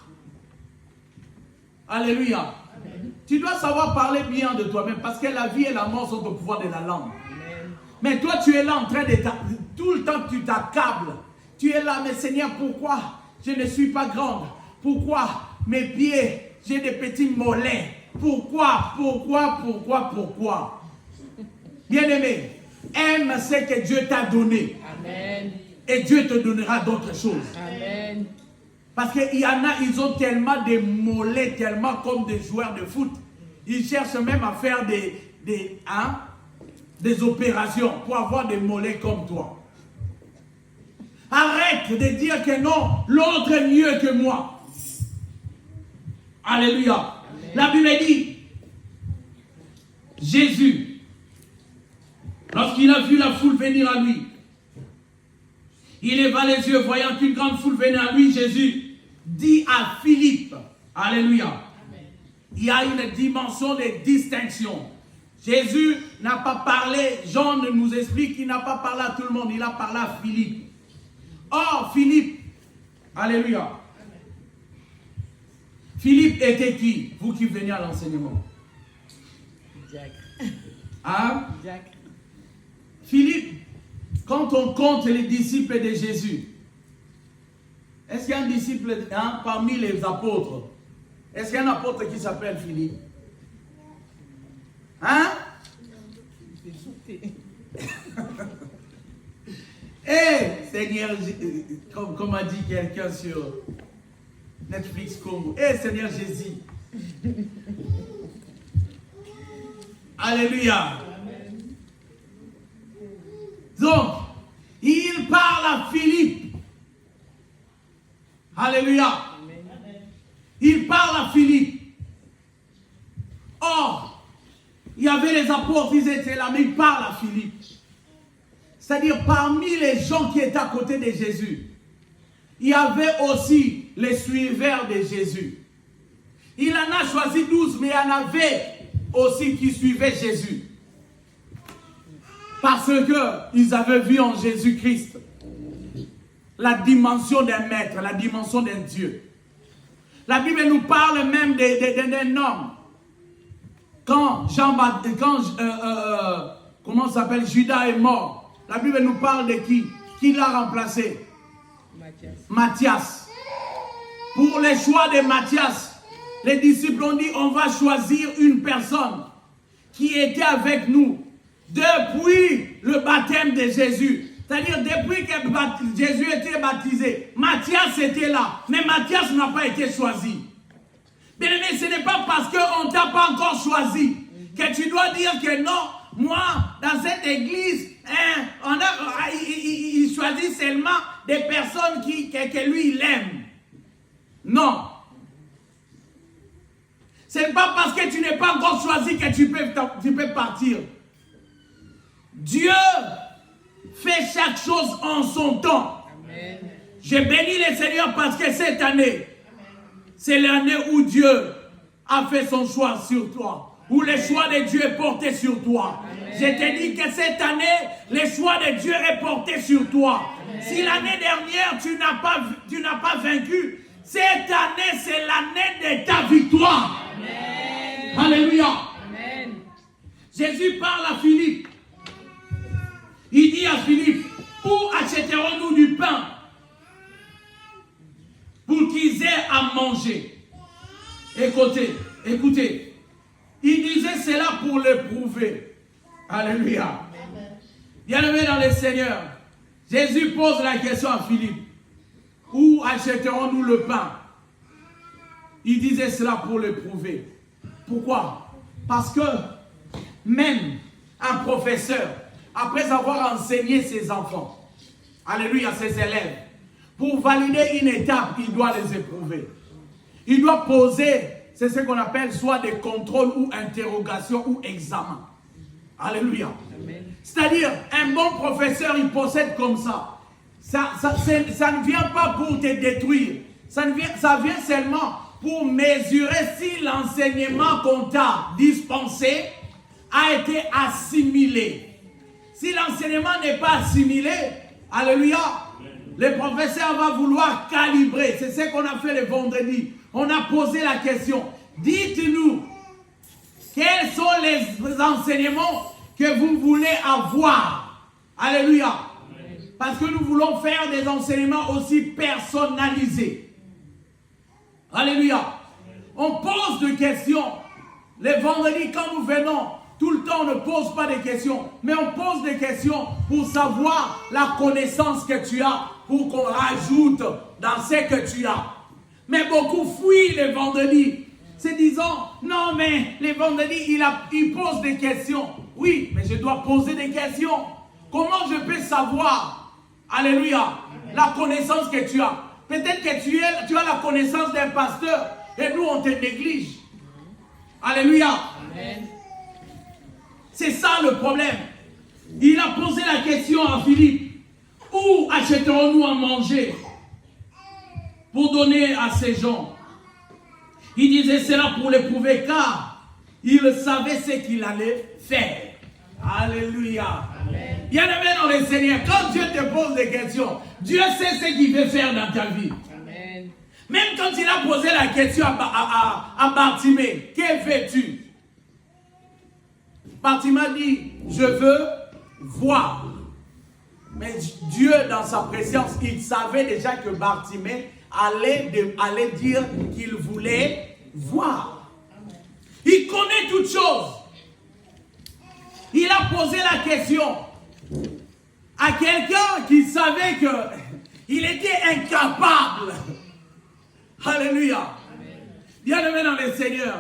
Alléluia. Amen. Tu dois savoir parler bien de toi-même parce que la vie et la mort sont au pouvoir de la langue. Amen. Mais toi, tu es là en train de... Tout le temps, tu t'accables. Tu es là, mais Seigneur, pourquoi je ne suis pas grande? Pourquoi mes pieds, j'ai des petits mollets? Pourquoi? Bien-aimé, aime ce que Dieu t'a donné. Amen. Et Dieu te donnera d'autres choses. Amen. Parce qu'il y en a, ils ont tellement de mollets, tellement comme des joueurs de foot. Ils cherchent même à faire des opérations pour avoir des mollets comme toi. Arrête de dire que non, l'autre est mieux que moi. Alléluia. Amen. La Bible dit, Jésus, lorsqu'il a vu la foule venir à lui, il leva les yeux, voyant qu'une grande foule venait à lui. Jésus dit à Philippe, alléluia, amen. Il y a une dimension de distinction. Jésus n'a pas parlé, Jean nous explique qu'il n'a pas parlé à tout le monde, il a parlé à Philippe. Or, Philippe, alléluia, amen. Philippe était qui? Vous qui venez à l'enseignement. Diacre. Hein? Diacre. Philippe, quand on compte les disciples de Jésus, est-ce qu'il y a un disciple parmi les apôtres? Est-ce qu'il y a un apôtre qui s'appelle Philippe? Hein? Eh, Seigneur, comme a dit quelqu'un sur Netflix Congo, eh, Seigneur Jésus. Alléluia. Donc, il parle à Philippe. Alléluia. Amen. Il parle à Philippe. Or, il y avait les apôtres, ils étaient là, mais il parle à Philippe. C'est-à-dire, parmi les gens qui étaient à côté de Jésus, il y avait aussi les suiveurs de Jésus. Il en a choisi 12, mais il y en avait aussi qui suivaient Jésus. Parce qu'ils avaient vu en Jésus-Christ la dimension d'un maître, la dimension d'un Dieu. La Bible nous parle même d'un homme. Quand comment s'appelle, Judas est mort, la Bible nous parle de qui? Qui l'a remplacé? Matthias. Pour les choix de Matthias, les disciples ont dit, on va choisir une personne qui était avec nous depuis le baptême de Jésus. C'est-à-dire, depuis que Jésus était baptisé, Matthias était là. Mais Matthias n'a pas été choisi. Bien aimé, ce n'est pas parce qu'on ne t'a pas encore choisi que tu dois dire que non, moi, dans cette église, il choisit seulement des personnes que lui, il aime. Non. Ce n'est pas parce que tu n'es pas encore choisi que tu peux partir. Dieu fait chaque chose en son temps. Amen. Je bénis le Seigneur parce que cette année, c'est l'année où Dieu a fait son choix sur toi. Où le choix de Dieu est porté sur toi. Amen. Je te dis que cette année, le choix de Dieu est porté sur toi. Amen. Si l'année dernière, tu n'as pas vaincu, cette année, c'est l'année de ta victoire. Amen. Alléluia. Amen. Jésus parle à Philippe. Il dit à Philippe, où achèterons-nous du pain pour Écoutez. Il disait cela pour le prouver. Alléluia. Bien-aimés dans le Seigneur, Jésus pose la question à Philippe. Où achèterons-nous le pain? Il disait cela pour le prouver. Pourquoi? Parce que même un professeur, après avoir enseigné ses enfants, alléluia, ses élèves, pour valider une étape, il doit les éprouver. Il doit poser, c'est ce qu'on appelle soit des contrôles ou interrogations ou examens. Alléluia. C'est-à-dire, un bon professeur, il possède comme ça. Ça ne vient pas pour te détruire. Ça vient seulement pour mesurer si l'enseignement qu'on t'a dispensé a été assimilé. Si l'enseignement n'est pas assimilé, alléluia, le professeur va vouloir calibrer. C'est ce qu'on a fait le vendredi. On a posé la question. Dites-nous, quels sont les enseignements que vous voulez avoir? Alléluia. Parce que nous voulons faire des enseignements aussi personnalisés. Alléluia. On pose des questions. Les vendredis, quand nous venons, tout le temps, on ne pose pas de questions. Mais on pose des questions pour savoir la connaissance que tu as, pour qu'on rajoute dans ce que tu as. Mais beaucoup fuient les vendredis, se disant, non mais les vendredis, il pose des questions. Oui, mais je dois poser des questions. Comment je peux savoir, alléluia, la connaissance que tu as? Peut-être que tu as la connaissance d'un pasteur et nous on te néglige. Alléluia. Amen. C'est ça le problème. Il a posé la question à Philippe. Où achèterons-nous à manger pour donner à ces gens? Il disait cela pour l'éprouver car il savait ce qu'il allait faire. Alléluia. Bien-aimé dans le Seigneur, quand Dieu te pose des questions, Dieu sait ce qu'il veut faire dans ta vie. Amen. Même quand il a posé la question à Bartimée, que fais-tu? Bartimée dit, je veux voir. Mais Dieu, dans sa présence, il savait déjà que Bartimée allait dire qu'il voulait voir. Il connaît toutes choses. Il a posé la question à quelqu'un qui savait qu'il était incapable. Alléluia. Bien-aimé dans le Seigneur,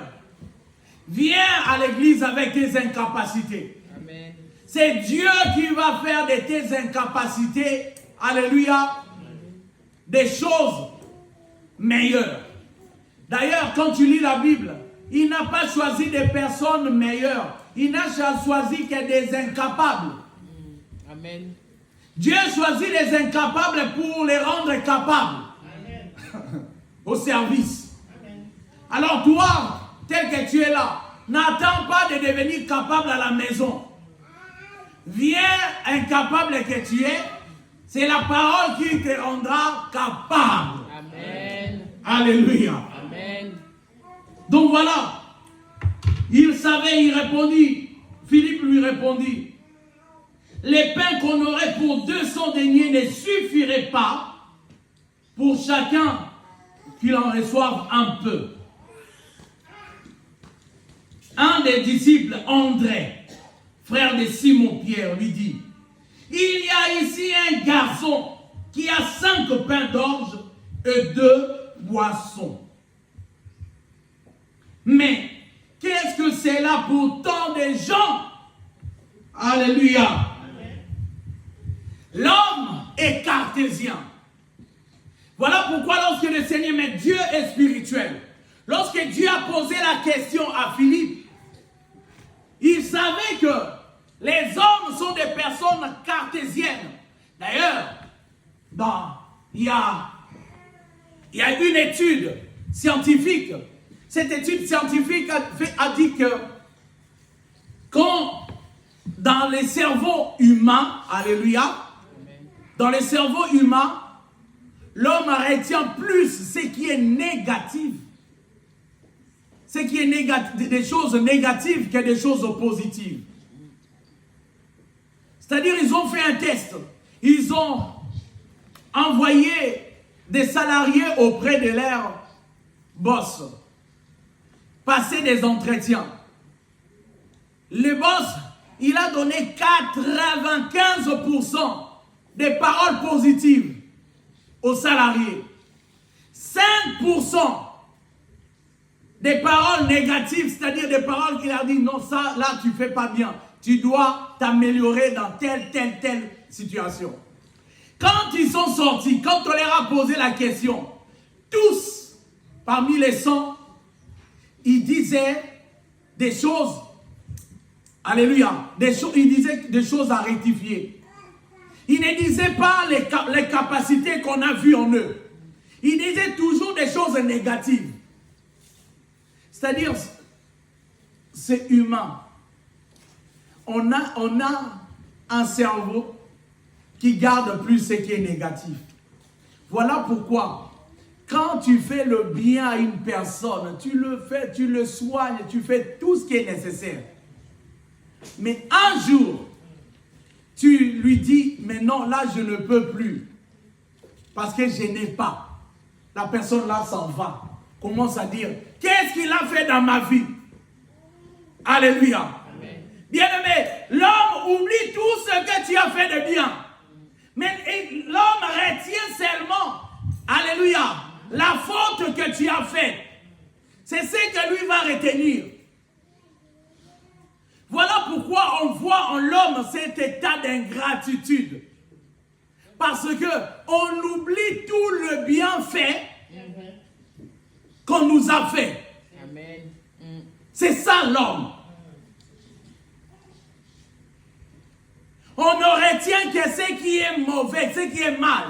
viens à l'église avec tes incapacités. Amen. C'est Dieu qui va faire de tes incapacités, alléluia, des choses meilleures. D'ailleurs, quand tu lis la Bible, il n'a pas choisi des personnes meilleures. Il n'a choisi que des incapables. Amen. Dieu choisit les incapables pour les rendre capables. Amen. Au service. Amen. Alors toi, tel que tu es là, n'attends pas de devenir capable à la maison. Viens incapable que tu es, c'est la parole qui te rendra capable. Amen. Alléluia. Amen. Donc voilà. Il savait, il répondit. Philippe lui répondit. Les pains qu'on aurait pour 200 deniers ne suffiraient pas pour chacun qu'il en reçoive un peu. Un des disciples, André, frère de Simon-Pierre, lui dit, il y a ici un garçon qui a 5 pains d'orge et 2 boissons. Mais qu'est-ce que c'est là pour tant de gens? Alléluia. L'homme est cartésien. Voilà pourquoi lorsque le Seigneur, mais Dieu est spirituel. Lorsque Dieu a posé la question à Philippe, il savait que les hommes sont des personnes cartésiennes. D'ailleurs, il y a une étude scientifique. Cette étude scientifique a dit que quand dans les cerveaux humains, alléluia, dans les cerveaux humains, l'homme retient plus ce qui est négatif. Ce qui est négatif, des choses négatives que des choses positives. C'est-à-dire, ils ont fait un test. Ils ont envoyé des salariés auprès de leur boss. passer des entretiens. Le boss, il a donné 95% des paroles positives aux salariés. 5% des paroles négatives, c'est-à-dire des paroles qu'il a dit, non, ça, là, tu ne fais pas bien. Tu dois t'améliorer dans telle situation. Quand ils sont sortis, quand on leur a posé la question, tous, parmi les 100, ils disaient des choses, alléluia, ils disaient des choses à rectifier. Ils ne disaient pas les capacités qu'on a vues en eux. Ils disaient toujours des choses négatives. C'est-à-dire, c'est humain. On a un cerveau qui garde plus ce qui est négatif. Voilà pourquoi, quand tu fais le bien à une personne, tu le fais, tu le soignes, tu fais tout ce qui est nécessaire. Mais un jour, tu lui dis, mais non, là je ne peux plus, parce que je n'ai pas. La personne là s'en va, commence à dire, qu'est-ce qu'il a fait dans ma vie? Alléluia. Bien-aimé, l'homme oublie tout ce que tu as fait de bien. Mais l'homme retient seulement, alléluia, la faute que tu as faite. C'est ce que lui va retenir. Voilà pourquoi on voit en l'homme cet état d'ingratitude. Parce qu'on oublie tout le bienfait qu'on nous a fait. C'est ça l'homme. On ne retient que ce qui est mauvais, ce qui est mal.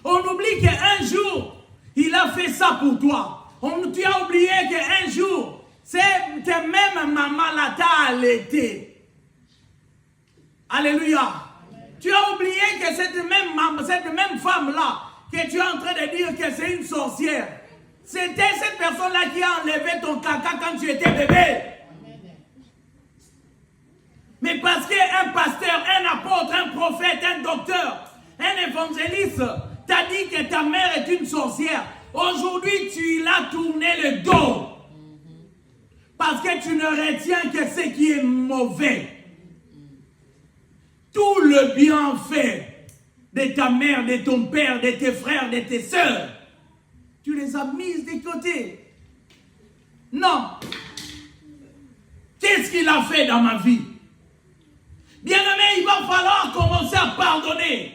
On oublie qu'un jour, il a fait ça pour toi. Tu as oublié qu'un jour, cette même maman là t'a allaité. Alléluia. Amen. Tu as oublié que cette même femme là, que tu es en train de dire que c'est une sorcière, c'était cette personne là qui a enlevé ton caca quand tu étais bébé. Mais parce qu'un pasteur, un apôtre, un prophète, un docteur, un évangéliste t'a dit que ta mère est une sorcière, aujourd'hui tu l'as tourné le dos. Parce que tu ne retiens que ce qui est mauvais. Tout le bienfait de ta mère, de ton père, de tes frères, de tes sœurs, tu les as mises de côté. Non. Qu'est-ce qu'il a fait dans ma vie? Bien-aimé, il va falloir commencer à pardonner.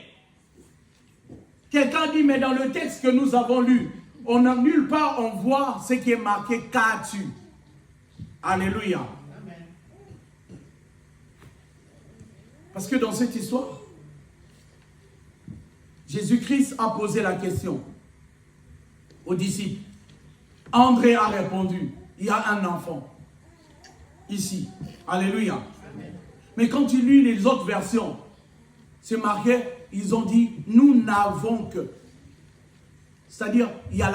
Quelqu'un dit, mais dans le texte que nous avons lu, on n'a nulle part on voit ce qui est marqué « qu'as-tu ». Alléluia. Amen. Parce que dans cette histoire, Jésus-Christ a posé la question aux disciples. André a répondu, il y a un enfant ici. Alléluia. Amen. Mais quand tu lis les autres versions, c'est marqué, ils ont dit, nous n'avons que. C'est-à-dire, il y a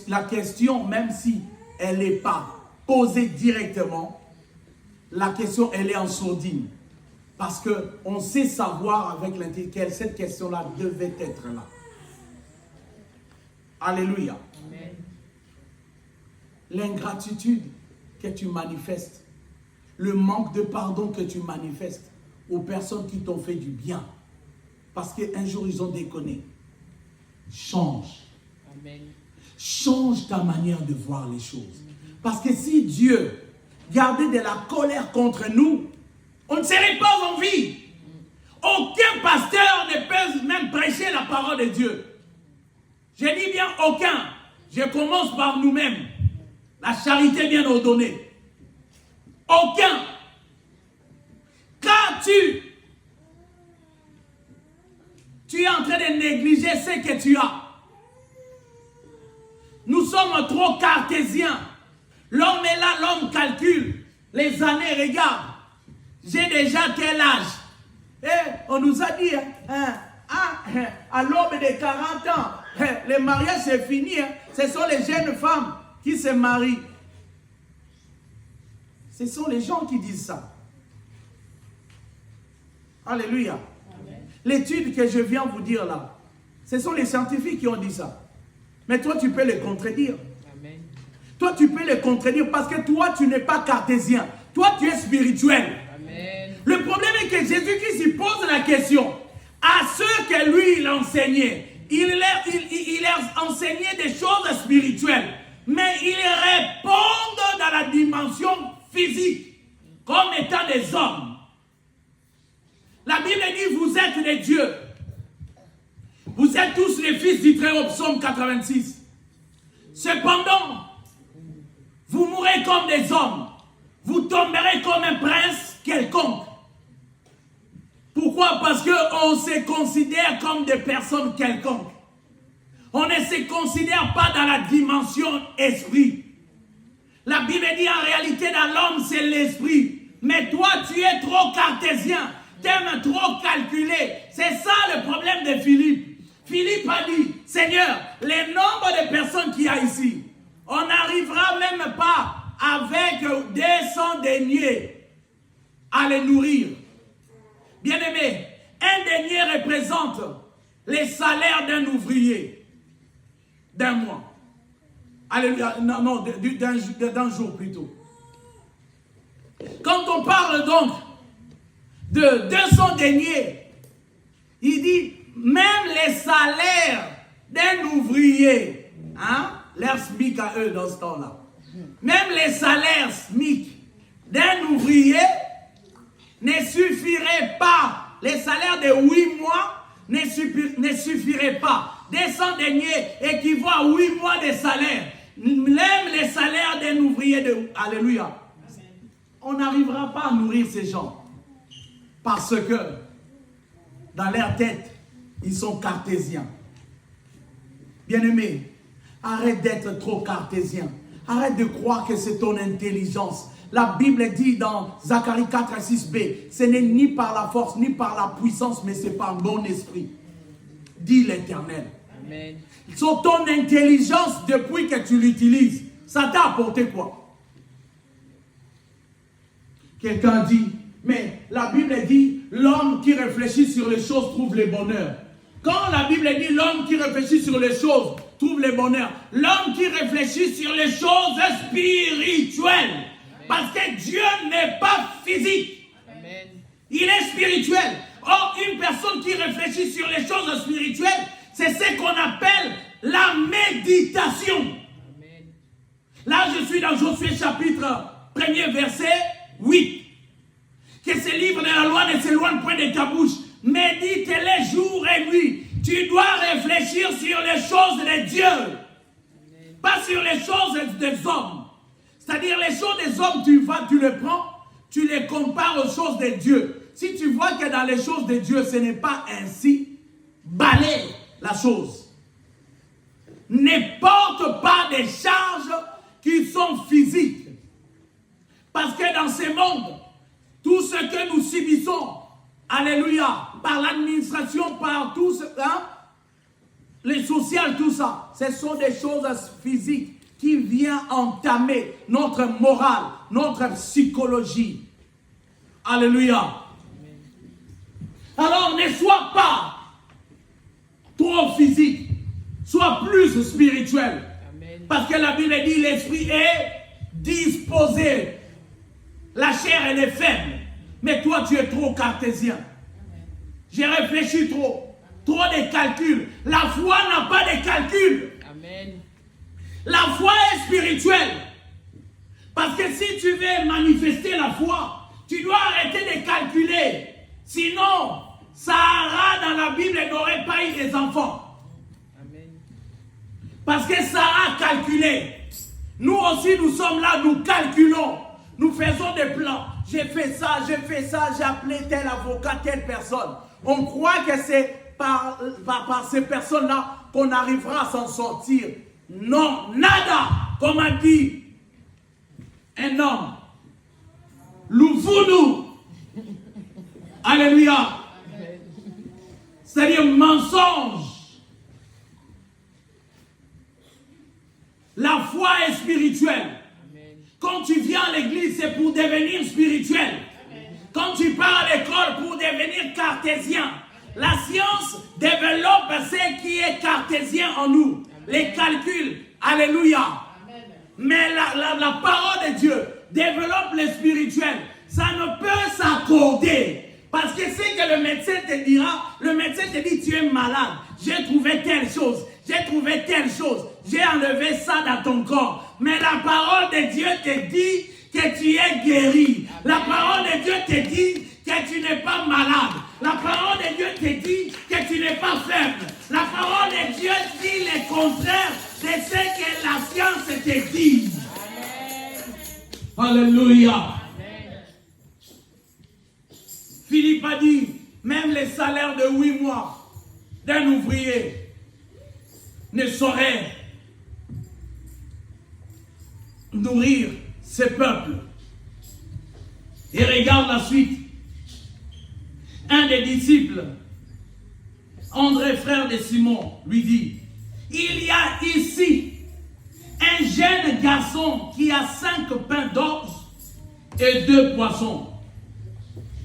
la question, même si elle n'est pas posée directement, la question, elle est en sourdine. Parce qu'on sait savoir avec l'intelligence, cette question-là devait être là. Alléluia. Amen. L'ingratitude que tu manifestes, le manque de pardon que tu manifestes aux personnes qui t'ont fait du bien, parce qu'un jour ils ont déconné. Change. Amen. Change ta manière de voir les choses. Parce que si Dieu gardait de la colère contre nous, on ne serait pas en vie. Aucun pasteur ne peut même prêcher la parole de Dieu. Je dis bien aucun. Je commence par nous-mêmes. La charité bien ordonnée. Aucun. Car tu es en train de négliger ce que tu as. Nous sommes trop cartésiens. L'homme est là, l'homme calcule. Les années, regarde. J'ai déjà tel âge. Et on nous a dit, à l'aube de 40 ans, le mariage c'est fini. Ce sont les jeunes femmes qui se marient. Ce sont les gens qui disent ça. Alléluia. L'étude que je viens vous dire là, ce sont les scientifiques qui ont dit ça. Mais toi, tu peux les contredire. Amen. Toi, tu peux les contredire parce que toi, tu n'es pas cartésien. Toi, tu es spirituel. Amen. Le problème est que Jésus-Christ il pose la question à ceux que lui, il enseignait. Il leur enseignait des choses spirituelles. Mais ils répondent dans la dimension physique comme étant des hommes. La Bible dit, vous êtes des dieux. Vous êtes tous les fils du Très-Haut, psaume 86. Cependant, vous mourrez comme des hommes. Vous tomberez comme un prince quelconque. Pourquoi? Parce qu'on se considère comme des personnes quelconques. On ne se considère pas dans la dimension esprit. La Bible dit en réalité dans l'homme c'est l'esprit. Mais toi tu es trop cartésien. Tu aimes trop calculer. C'est ça le problème de Philippe. Philippe a dit, Seigneur, les nombres de personnes qu'il y a ici, on n'arrivera même pas avec 200 deniers à les nourrir. Bien-aimé, un denier représente les salaires d'un ouvrier d'un mois. Alléluia, non, d'un jour plutôt. Quand on parle donc de 200 deniers, il dit même les salaires d'un ouvrier, hein, leur SMIC à eux dans ce temps-là, même les salaires SMIC d'un ouvrier ne suffiraient pas. Les salaires de 8 mois ne suffiraient pas. 200 deniers équivaut à 8 mois de salaire. Même les salaires d'un ouvrier de... Alléluia. On n'arrivera pas à nourrir ces gens. Parce que dans leur tête, ils sont cartésiens. Bien-aimé, arrête d'être trop cartésien. Arrête de croire que c'est ton intelligence. La Bible dit dans Zacharie 4 à 6b, ce n'est ni par la force, ni par la puissance, mais c'est par mon esprit. Dit l'Éternel. Amen. Sur ton intelligence, depuis que tu l'utilises, ça t'a apporté quoi? Quelqu'un dit, mais la Bible dit, l'homme qui réfléchit sur les choses trouve le bonheur. Quand la Bible dit, l'homme qui réfléchit sur les choses trouve le bonheur, l'homme qui réfléchit sur les choses spirituelles, parce que Dieu n'est pas physique. Amen. Il est spirituel. Or, une personne qui réfléchit sur les choses spirituelles, c'est ce qu'on appelle la méditation. Amen. Là, je suis dans Josué chapitre 1er, verset 8. Que ce livre de la loi ne s'éloigne point de ta bouche. Médite-les jour et nuit. Tu dois réfléchir sur les choses de Dieu. Amen. Pas sur les choses des hommes. C'est-à-dire les choses des hommes, tu les prends, tu les compares aux choses de Dieu. Si tu vois que dans les choses de Dieu, ce n'est pas ainsi, balaye la chose. Ne porte pas des charges qui sont physiques. Parce que dans ce monde, tout ce que nous subissons, alléluia, par l'administration, par tout ce, hein, les social, tout ça, ce sont des choses physiques qui viennent entamer notre morale, notre psychologie. Alléluia. Alors ne sois pas trop physique, sois plus spirituel. Amen. Parce que la Bible dit l'esprit est disposé, la chair elle est faible, mais toi tu es trop cartésien. Amen. J'ai réfléchi trop de calculs. La foi n'a pas de calculs. Amen. La foi est spirituelle. Parce que si tu veux manifester la foi, tu dois arrêter de calculer. Sinon, Sarah dans la Bible n'aurait pas eu des enfants. Amen. Parce que Sarah calculait. Nous aussi, nous sommes là, nous calculons. Nous faisons des plans. J'ai fait ça, j'ai appelé tel avocat, telle personne. On croit que c'est par ces personnes-là qu'on arrivera à s'en sortir. Non, nada, comme a dit un homme. Louvounou. Alléluia. C'est-à-dire mensonge. La foi est spirituelle. Amen. Quand tu viens à l'église, c'est pour devenir spirituel. Amen. Quand tu pars à l'école pour devenir cartésien, la science développe ce qui est cartésien en nous. Amen. Les calculs. Alléluia. Amen. Mais la parole de Dieu développe le spirituel. Ça ne peut s'accorder. Parce que c'est que le médecin te dira, le médecin te dit tu es malade. J'ai trouvé telle chose. J'ai trouvé telle chose. J'ai enlevé ça dans ton corps. Mais la parole de Dieu te dit que tu es guéri. La parole de Dieu te dit que tu n'es pas malade. La parole de Dieu te dit que tu n'es pas faible. La parole de Dieu dit le contraire de ce que la science te dit. Amen. Alléluia. Amen. Philippe a dit, même les salaires de 8 mois d'un ouvrier ne sauraient nourrir ce peuple. Et regarde la suite. Un des disciples, André, frère de Simon, lui dit, il y a ici un jeune garçon qui a 5 pains d'orge et 2 poissons.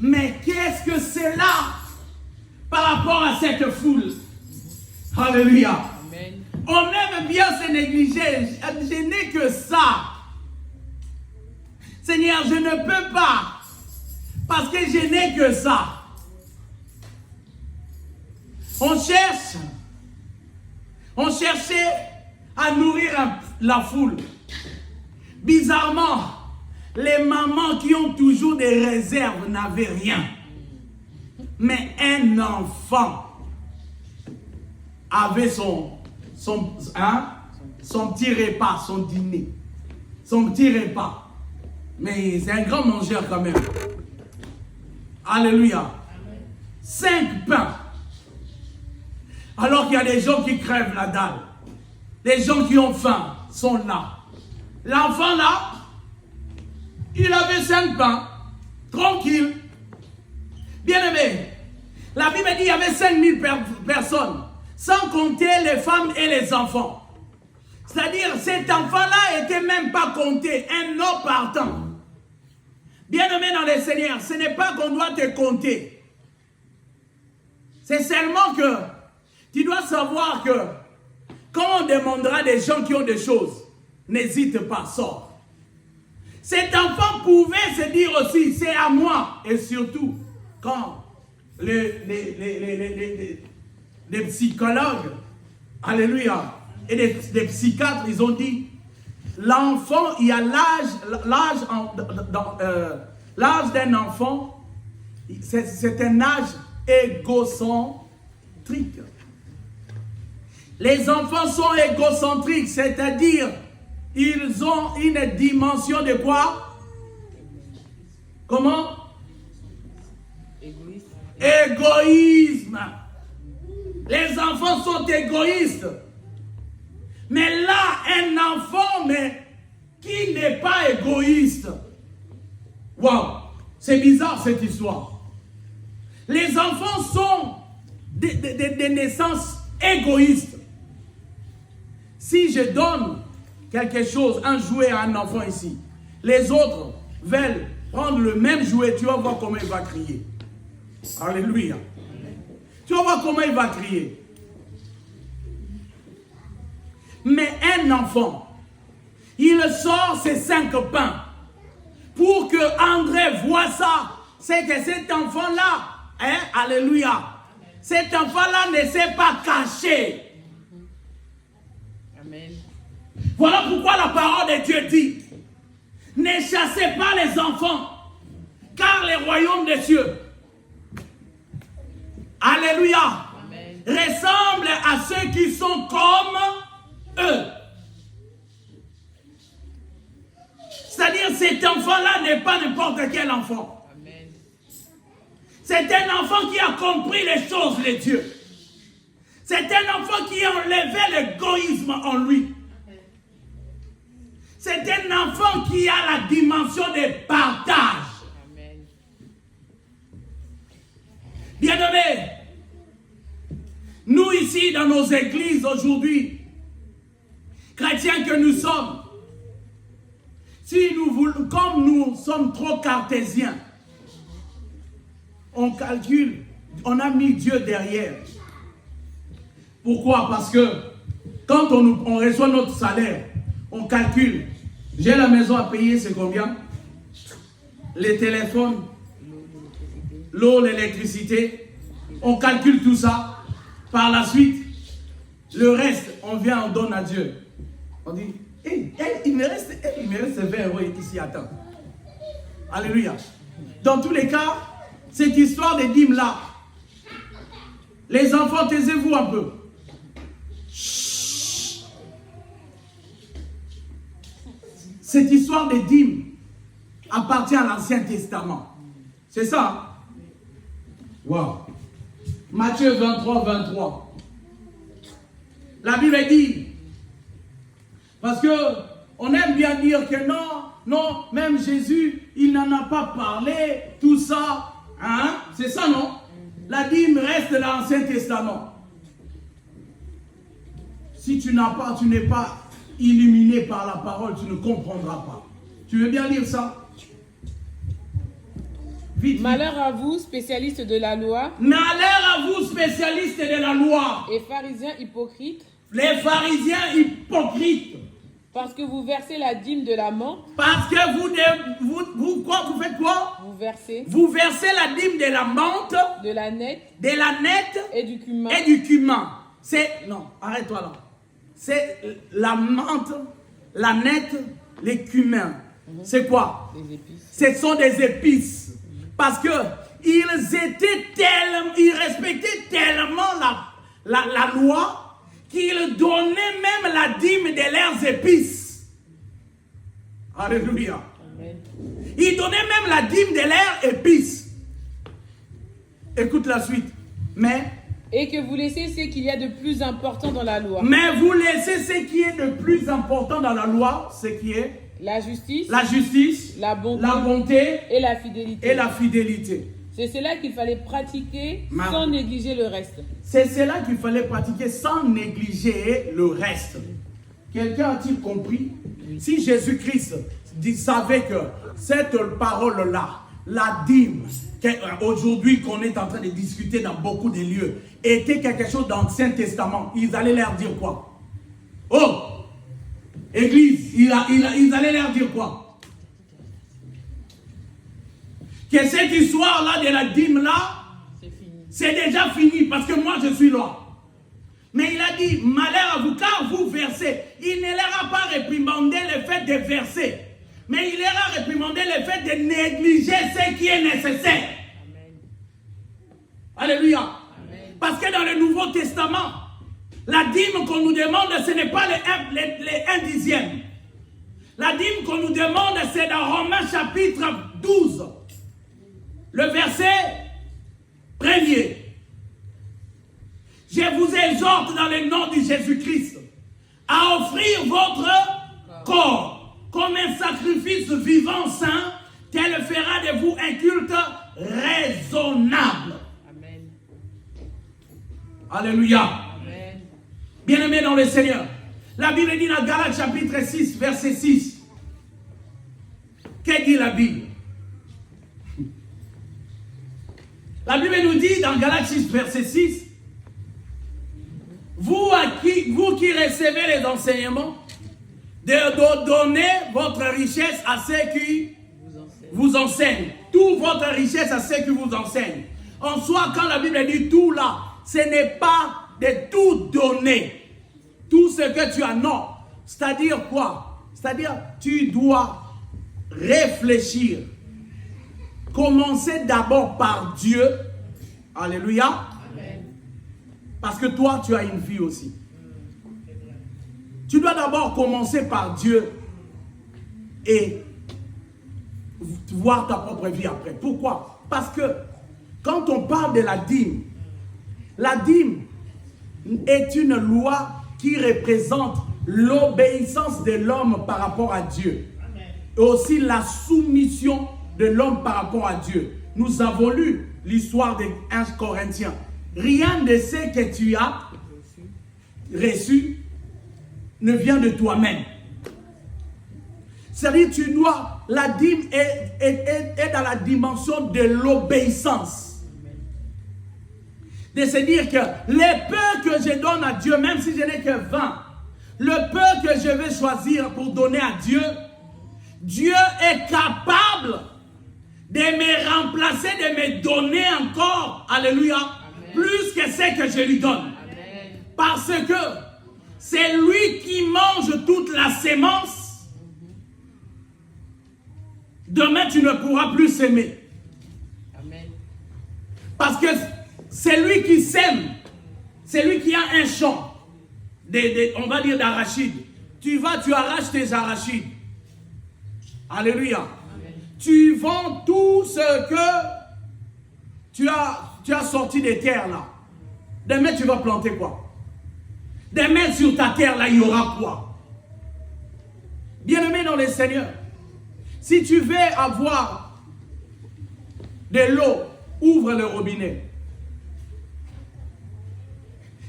Mais qu'est-ce que c'est là par rapport à cette foule? Alléluia. Amen. On aime bien se négliger. Je n'ai que ça. Seigneur, je ne peux pas. Parce que je n'ai que ça. On cherchait à nourrir la foule. Bizarrement, les mamans qui ont toujours des réserves n'avaient rien. Mais un enfant avait son petit repas, son dîner. Son petit repas. Mais c'est un grand mangeur quand même. Alléluia. 5 pains. Alors qu'il y a des gens qui crèvent la dalle. Les gens qui ont faim sont là. L'enfant là, il avait 5 pains. Tranquille. Bien aimé. La Bible dit qu'il y avait 5000 personnes. Sans compter les femmes et les enfants. C'est-à-dire, cet enfant-là n'était même pas compté. Un homme partant. Bien aimé dans le Seigneur, ce n'est pas qu'on doit te compter. C'est seulement que tu dois savoir que quand on demandera des gens qui ont des choses, n'hésite pas, sors. Cet enfant pouvait se dire aussi, c'est à moi. Et surtout, quand les psychologues, alléluia, et les psychiatres, ils ont dit, l'enfant, il y a l'âge d'un enfant, c'est un âge égocentrique. Les enfants sont égocentriques, c'est-à-dire, ils ont une dimension de quoi? Comment? Égoïsme. Les enfants sont égoïstes. Mais là, un enfant, mais qui n'est pas égoïste. Waouh, c'est bizarre cette histoire. Les enfants sont des naissances égoïstes. Si je donne quelque chose, un jouet à un enfant ici, les autres veulent prendre le même jouet, tu vas voir comment il va crier. Alléluia. Tu vas voir comment il va crier. Mais un enfant, il sort ses 5 pains pour que André voit ça. C'est que cet enfant-là, hein, alléluia, cet enfant-là ne s'est pas caché. Amen. Voilà pourquoi la parole de Dieu dit, ne chassez pas les enfants, car les royaumes des cieux, alléluia, amen, ressemblent à ceux qui sont comme eux. C'est-à-dire, cet enfant-là n'est pas n'importe quel enfant. Amen. C'est un enfant qui a compris les choses de Dieu. C'est un enfant qui a enlevé l'égoïsme en lui. C'est un enfant qui a la dimension de partage. Amen. Bien-aimés, nous ici dans nos églises aujourd'hui, chrétiens que nous sommes, si nous voulons, comme nous sommes trop cartésiens, on calcule, on a mis Dieu derrière. Pourquoi? Parce que quand on reçoit notre salaire, on calcule J'ai la maison à payer, c'est combien? Les téléphones, l'eau, l'électricité. On calcule tout ça. Par la suite, le reste, on vient, on donne à Dieu. On dit, hey, il me reste 20 euros ici, attends. Alléluia. Dans tous les cas, cette histoire des dîmes là, les enfants, taisez-vous un peu. Chut. Cette histoire des dîmes appartient à l'Ancien Testament. C'est ça? Wow. Matthieu 23, 23. La Bible dit, parce que on aime bien dire que non, même Jésus, il n'en a pas parlé, tout ça. Hein? C'est ça, non? La dîme reste de l'Ancien Testament. Si tu n'es pas illuminé par la parole, tu ne comprendras pas. Tu veux bien lire ça? Vite. Malheur à vous, spécialistes de la loi. Malheur à vous, spécialistes de la loi. Et pharisiens hypocrites. Les pharisiens hypocrites. Parce que vous versez la dîme de la menthe. Parce que vous faites quoi? Vous versez la dîme de la menthe. De la nette. Et du cumin. Non, arrête-toi là. C'est la menthe, la nette, les cumins. C'est quoi? Des épices. Ce sont des épices. Parce que ils respectaient tellement la loi qu'ils donnaient même la dîme de leurs épices. Alléluia. Amen. Ils donnaient même la dîme de leurs épices. Écoute la suite. Et que vous laissez ce qu'il y a de plus important dans la loi. Mais vous laissez ce qui est de plus important dans la loi, ce qui est la justice, la bonté et la fidélité. C'est cela qu'il fallait pratiquer sans négliger le reste. C'est cela qu'il fallait pratiquer sans négliger le reste. Quelqu'un a-t-il compris? Si Jésus-Christ savait que cette parole-là, la dîme, aujourd'hui qu'on est en train de discuter dans beaucoup de lieux, était quelque chose d'Ancien Testament, ils allaient leur dire quoi? Oh! Église, ils allaient leur dire quoi? Que cette histoire-là de la dîme-là, c'est déjà fini parce que moi je suis là. Mais il a dit, malheur à vous car vous versez. Il ne leur a pas réprimandé le fait de verser. Mais il leur a réprimandé le fait de négliger ce qui est nécessaire. Amen. Alléluia. Amen. Parce que dans le Nouveau Testament, la dîme qu'on nous demande, ce n'est pas les 1 dixième. La dîme qu'on nous demande, c'est dans Romains chapitre 12. Le verset 1er. Je vous exhorte dans le nom de Jésus-Christ à offrir votre corps comme un sacrifice vivant saint, tel fera de vous un culte raisonnable. Amen. Alléluia. Bien-aimés dans le Seigneur, la Bible dit dans Galates chapitre 6, verset 6. Que dit la Bible? La Bible nous dit dans Galates 6, verset 6, vous qui recevez les enseignements, de donner votre richesse à ceux qui vous enseignent. Toute votre richesse à ceux qui vous enseignent. En soi, quand la Bible dit tout là, ce n'est pas de tout donner. Tout ce que tu as, non. C'est-à-dire quoi? C'est-à-dire, tu dois réfléchir. Commencer d'abord par Dieu. Alléluia. Amen. Parce que toi, tu as une vie aussi. Tu dois d'abord commencer par Dieu et voir ta propre vie après. Pourquoi? Parce que quand on parle de la dîme est une loi qui représente l'obéissance de l'homme par rapport à Dieu. Et aussi la soumission de l'homme par rapport à Dieu. Nous avons lu l'histoire des 1 Corinthiens. Rien de ce que tu as reçu ne vient de toi-même. C'est-à-dire, tu dois, la dîme est dans la dimension de l'obéissance. De se dire que les peu que je donne à Dieu, même si je n'ai que 20, le peu que je vais choisir pour donner à Dieu, Dieu est capable de me remplacer, de me donner encore, alléluia, plus que ce que je lui donne. Amen. Parce que c'est lui qui mange toute la sémence. Demain, tu ne pourras plus s'aimer. Amen. Parce que c'est lui qui sème. C'est lui qui a un champ, on va dire d'arachides. Tu vas, tu arraches tes arachides. Alléluia. Amen. Tu vends tout ce que tu as sorti des terres là. Demain, tu vas planter quoi? Demain, sur ta terre là, il y aura quoi? Bien-aimé dans le Seigneur, si tu veux avoir de l'eau, ouvre le robinet.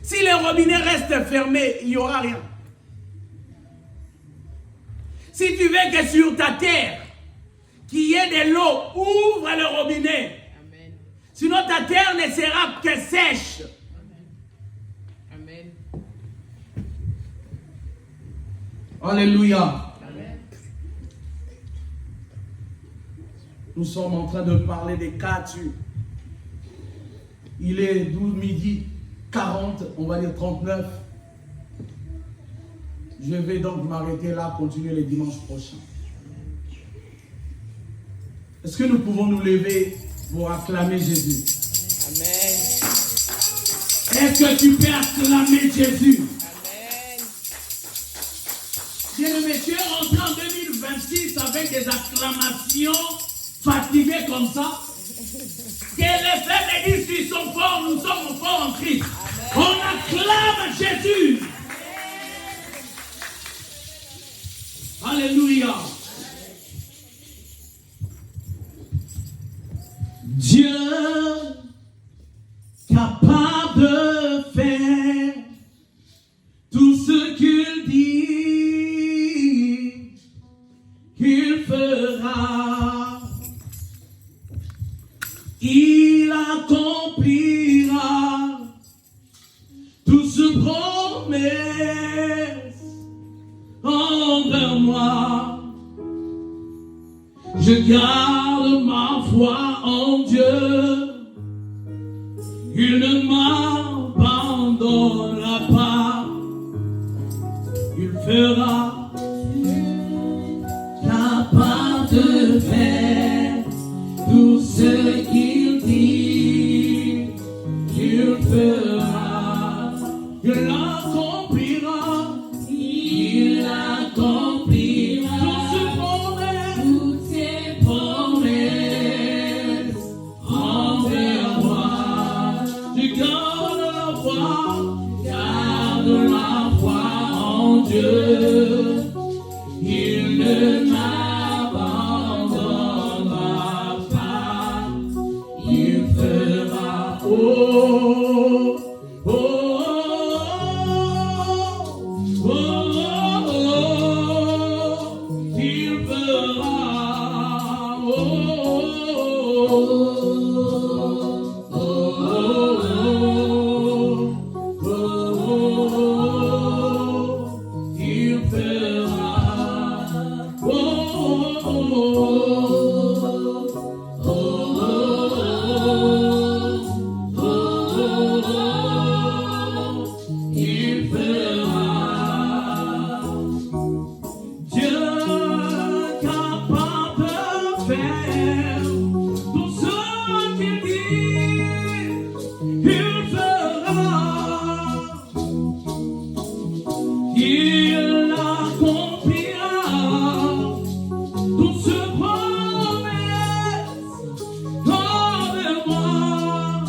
Si le robinet reste fermé, il n'y aura rien. Si tu veux que sur ta terre, qu'il y ait de l'eau, ouvre le robinet. Amen. Sinon ta terre ne sera que sèche. Amen. Alléluia. Amen. Nous sommes en train de parler des catures. Il est 12 midi 40, on va dire 39. Je vais donc m'arrêter là, continuer les dimanches prochains. Est-ce que nous pouvons nous lever pour acclamer Jésus? Amen. Est-ce que tu peux acclamer Jésus? Amen. Bien-aimé, tu es rentré en 2026 avec des acclamations fatiguées comme ça. Que les frères disent qu'ils sont forts, nous sommes forts en Christ. Amen. On acclame Jésus. Amen. Alléluia. Dieu capable de faire tout ce qu'il dit qu'il fera. Il accomplira tout ce promesse envers moi. Je garde ma foi en Dieu. Il ne m'abandonnera pas. Il fera. Capable de faire tout ce qu'il dit, il fera. Il accomplira. Il accomplira. Toutes ses promesses envers moi. Je garde la foi en Dieu. Il ne m'abandonnera pas. Il fera. Oh, oh, oh, oh, oh, il fera. Oh, oh, oh, oh, il fera. Il fera. Dieu capable de faire tout ce qu'il dit, il fera. Il accomplira tout ce promesse envers moi.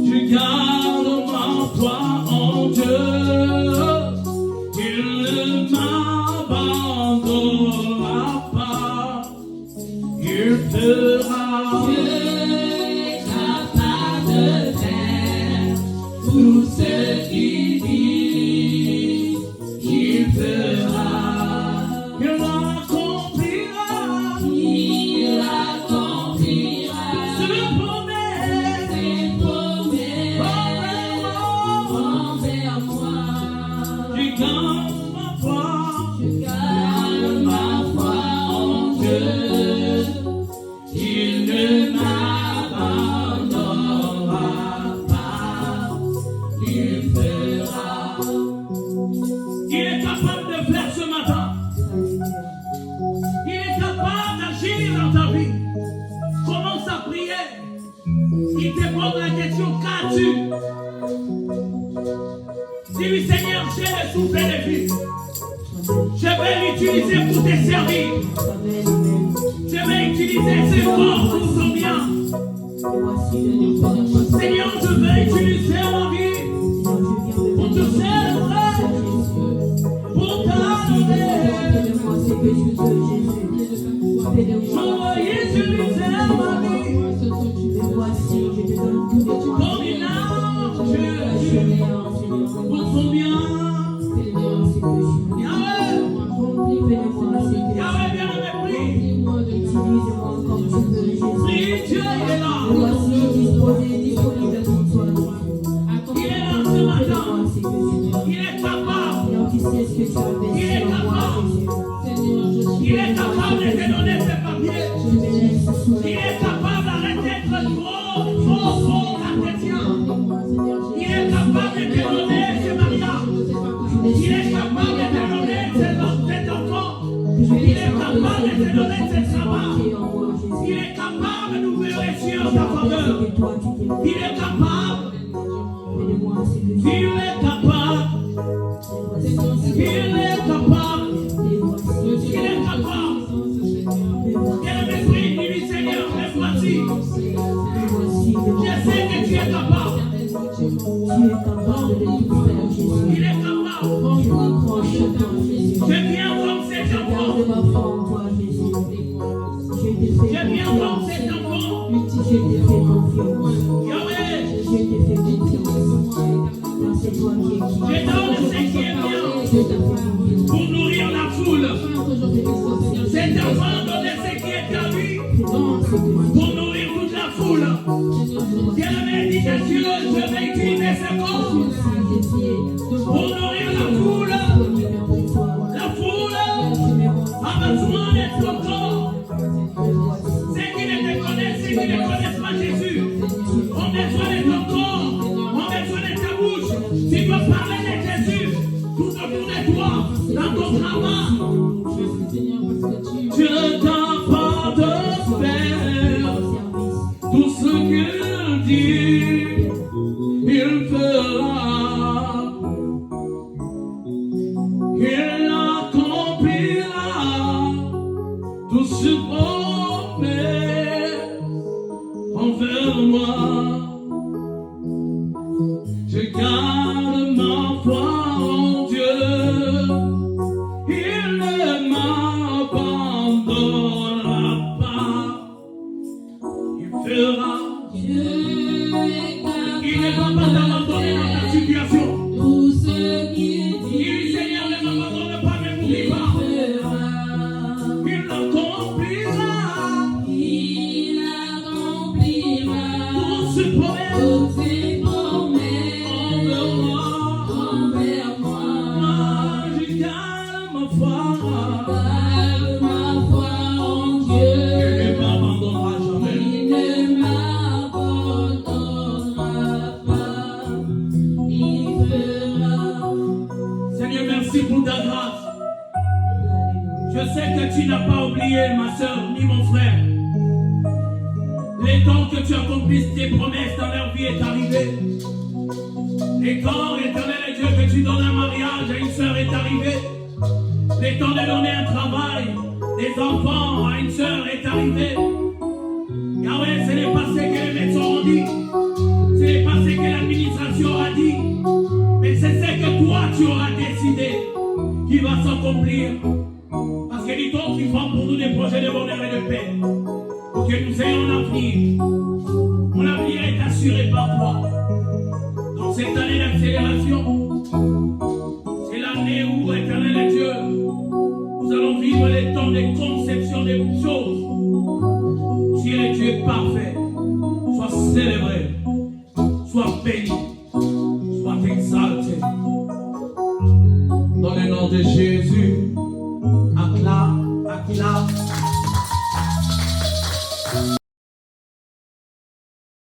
Je garde ma foi en Dieu. Il ne m'abandonnera pas. Il fera. Dieu est capable de faire tout ce qu'il dit. Il fera. Il accomplira. Il accomplira. Ses promesses envers moi. Je garde ma foi. Je vais l'utiliser pour te servir. Je vais utiliser ce corps pour ton bien. Seigneur, je vais utiliser ma vie pour te servir, pour t'adorer. Je vais utiliser ma vie comme une arme, pour ton bien. Yahweh, bien-aimé, prie. Prie, Dieu est là. Il est là ce matin. Il est capable. Il est capable. Il est capable de te donner ses papiers. Il est capable d'arrêter d'être trop cartésien. Il est capable de te donner ses mariages. Il est capable de te donner ses enfants. Il est capable de te donner ses travaux. Il est capable d'ouvrir les cieux en ta faveur. Il est capable. Il est capable. Il est capable. Il est capable. Quel est l'esprit du Seigneur, me voici. Je sais que tu es capable. Il est capable. Je viens comme cet enfant. Je viens comme cet enfant. Yahweh, je donne ce qui est bien pour nourrir la foule. Cet enfant donne ce qui est à lui pour nourrir toute la foule. Dieu m'a dit que Dieu, je vais utiliser ce corps pour nourrir la foule. La foule a besoin de ton corps. Ceux qui ne te connaissent, ceux qui ne connaissent pas Jésus, ont besoin de ton corps, ont besoin de ta bouche. Tu dois parler de Jésus tout autour de toi, dans ton travail. Tu n'es capable de faire tout ce qu'il dit, il fera. Il accomplira tout ce promet envers moi. Je garde ma foi en Dieu. Il ne m'abandonnera pas. Il fera. Il ne va pas t'abandonner dans ta situation. Tout ce qu'il Il dit, Seigneur, ne m'abandonne pas, ne m'oublie pas. Il accomplira. il accomplira Tout ce promet toutes ses promesses envers moi. envers moi. Je garde ma foi. Garde ma foi en Dieu. Il ne m'abandonnera jamais. Il ne m'abandonnera pas. Il fera. Seigneur, merci pour ta grâce. Je sais que tu n'as pas oublié ma soeur ni mon frère. Les temps que tu accomplisses tes promesses dans leur vie est arrivé. Les temps, éternel Dieu, que tu donnes un mariage à une soeur est arrivé. Les temps de donner un travail, des enfants à une soeur est arrivé. Yahweh, ce n'est pas ce que les médecins ont dit. Ce n'est pas ce que l'administration a dit. Mais c'est ce que toi tu auras décidé qui va s'accomplir. Parce que dit-on qu'il forme pour nous des projets de bonheur et de paix. Pour que nous ayons un avenir. Mon avenir est assuré par toi. Dans cette année d'accélération, c'est l'année où, éternel Dieu, nous allons vivre les temps de conception des choses. Tu es Dieu parfait. Sois célébré. Sois béni. Sois exalté. Dans le nom de Jésus. Acclame, acclame.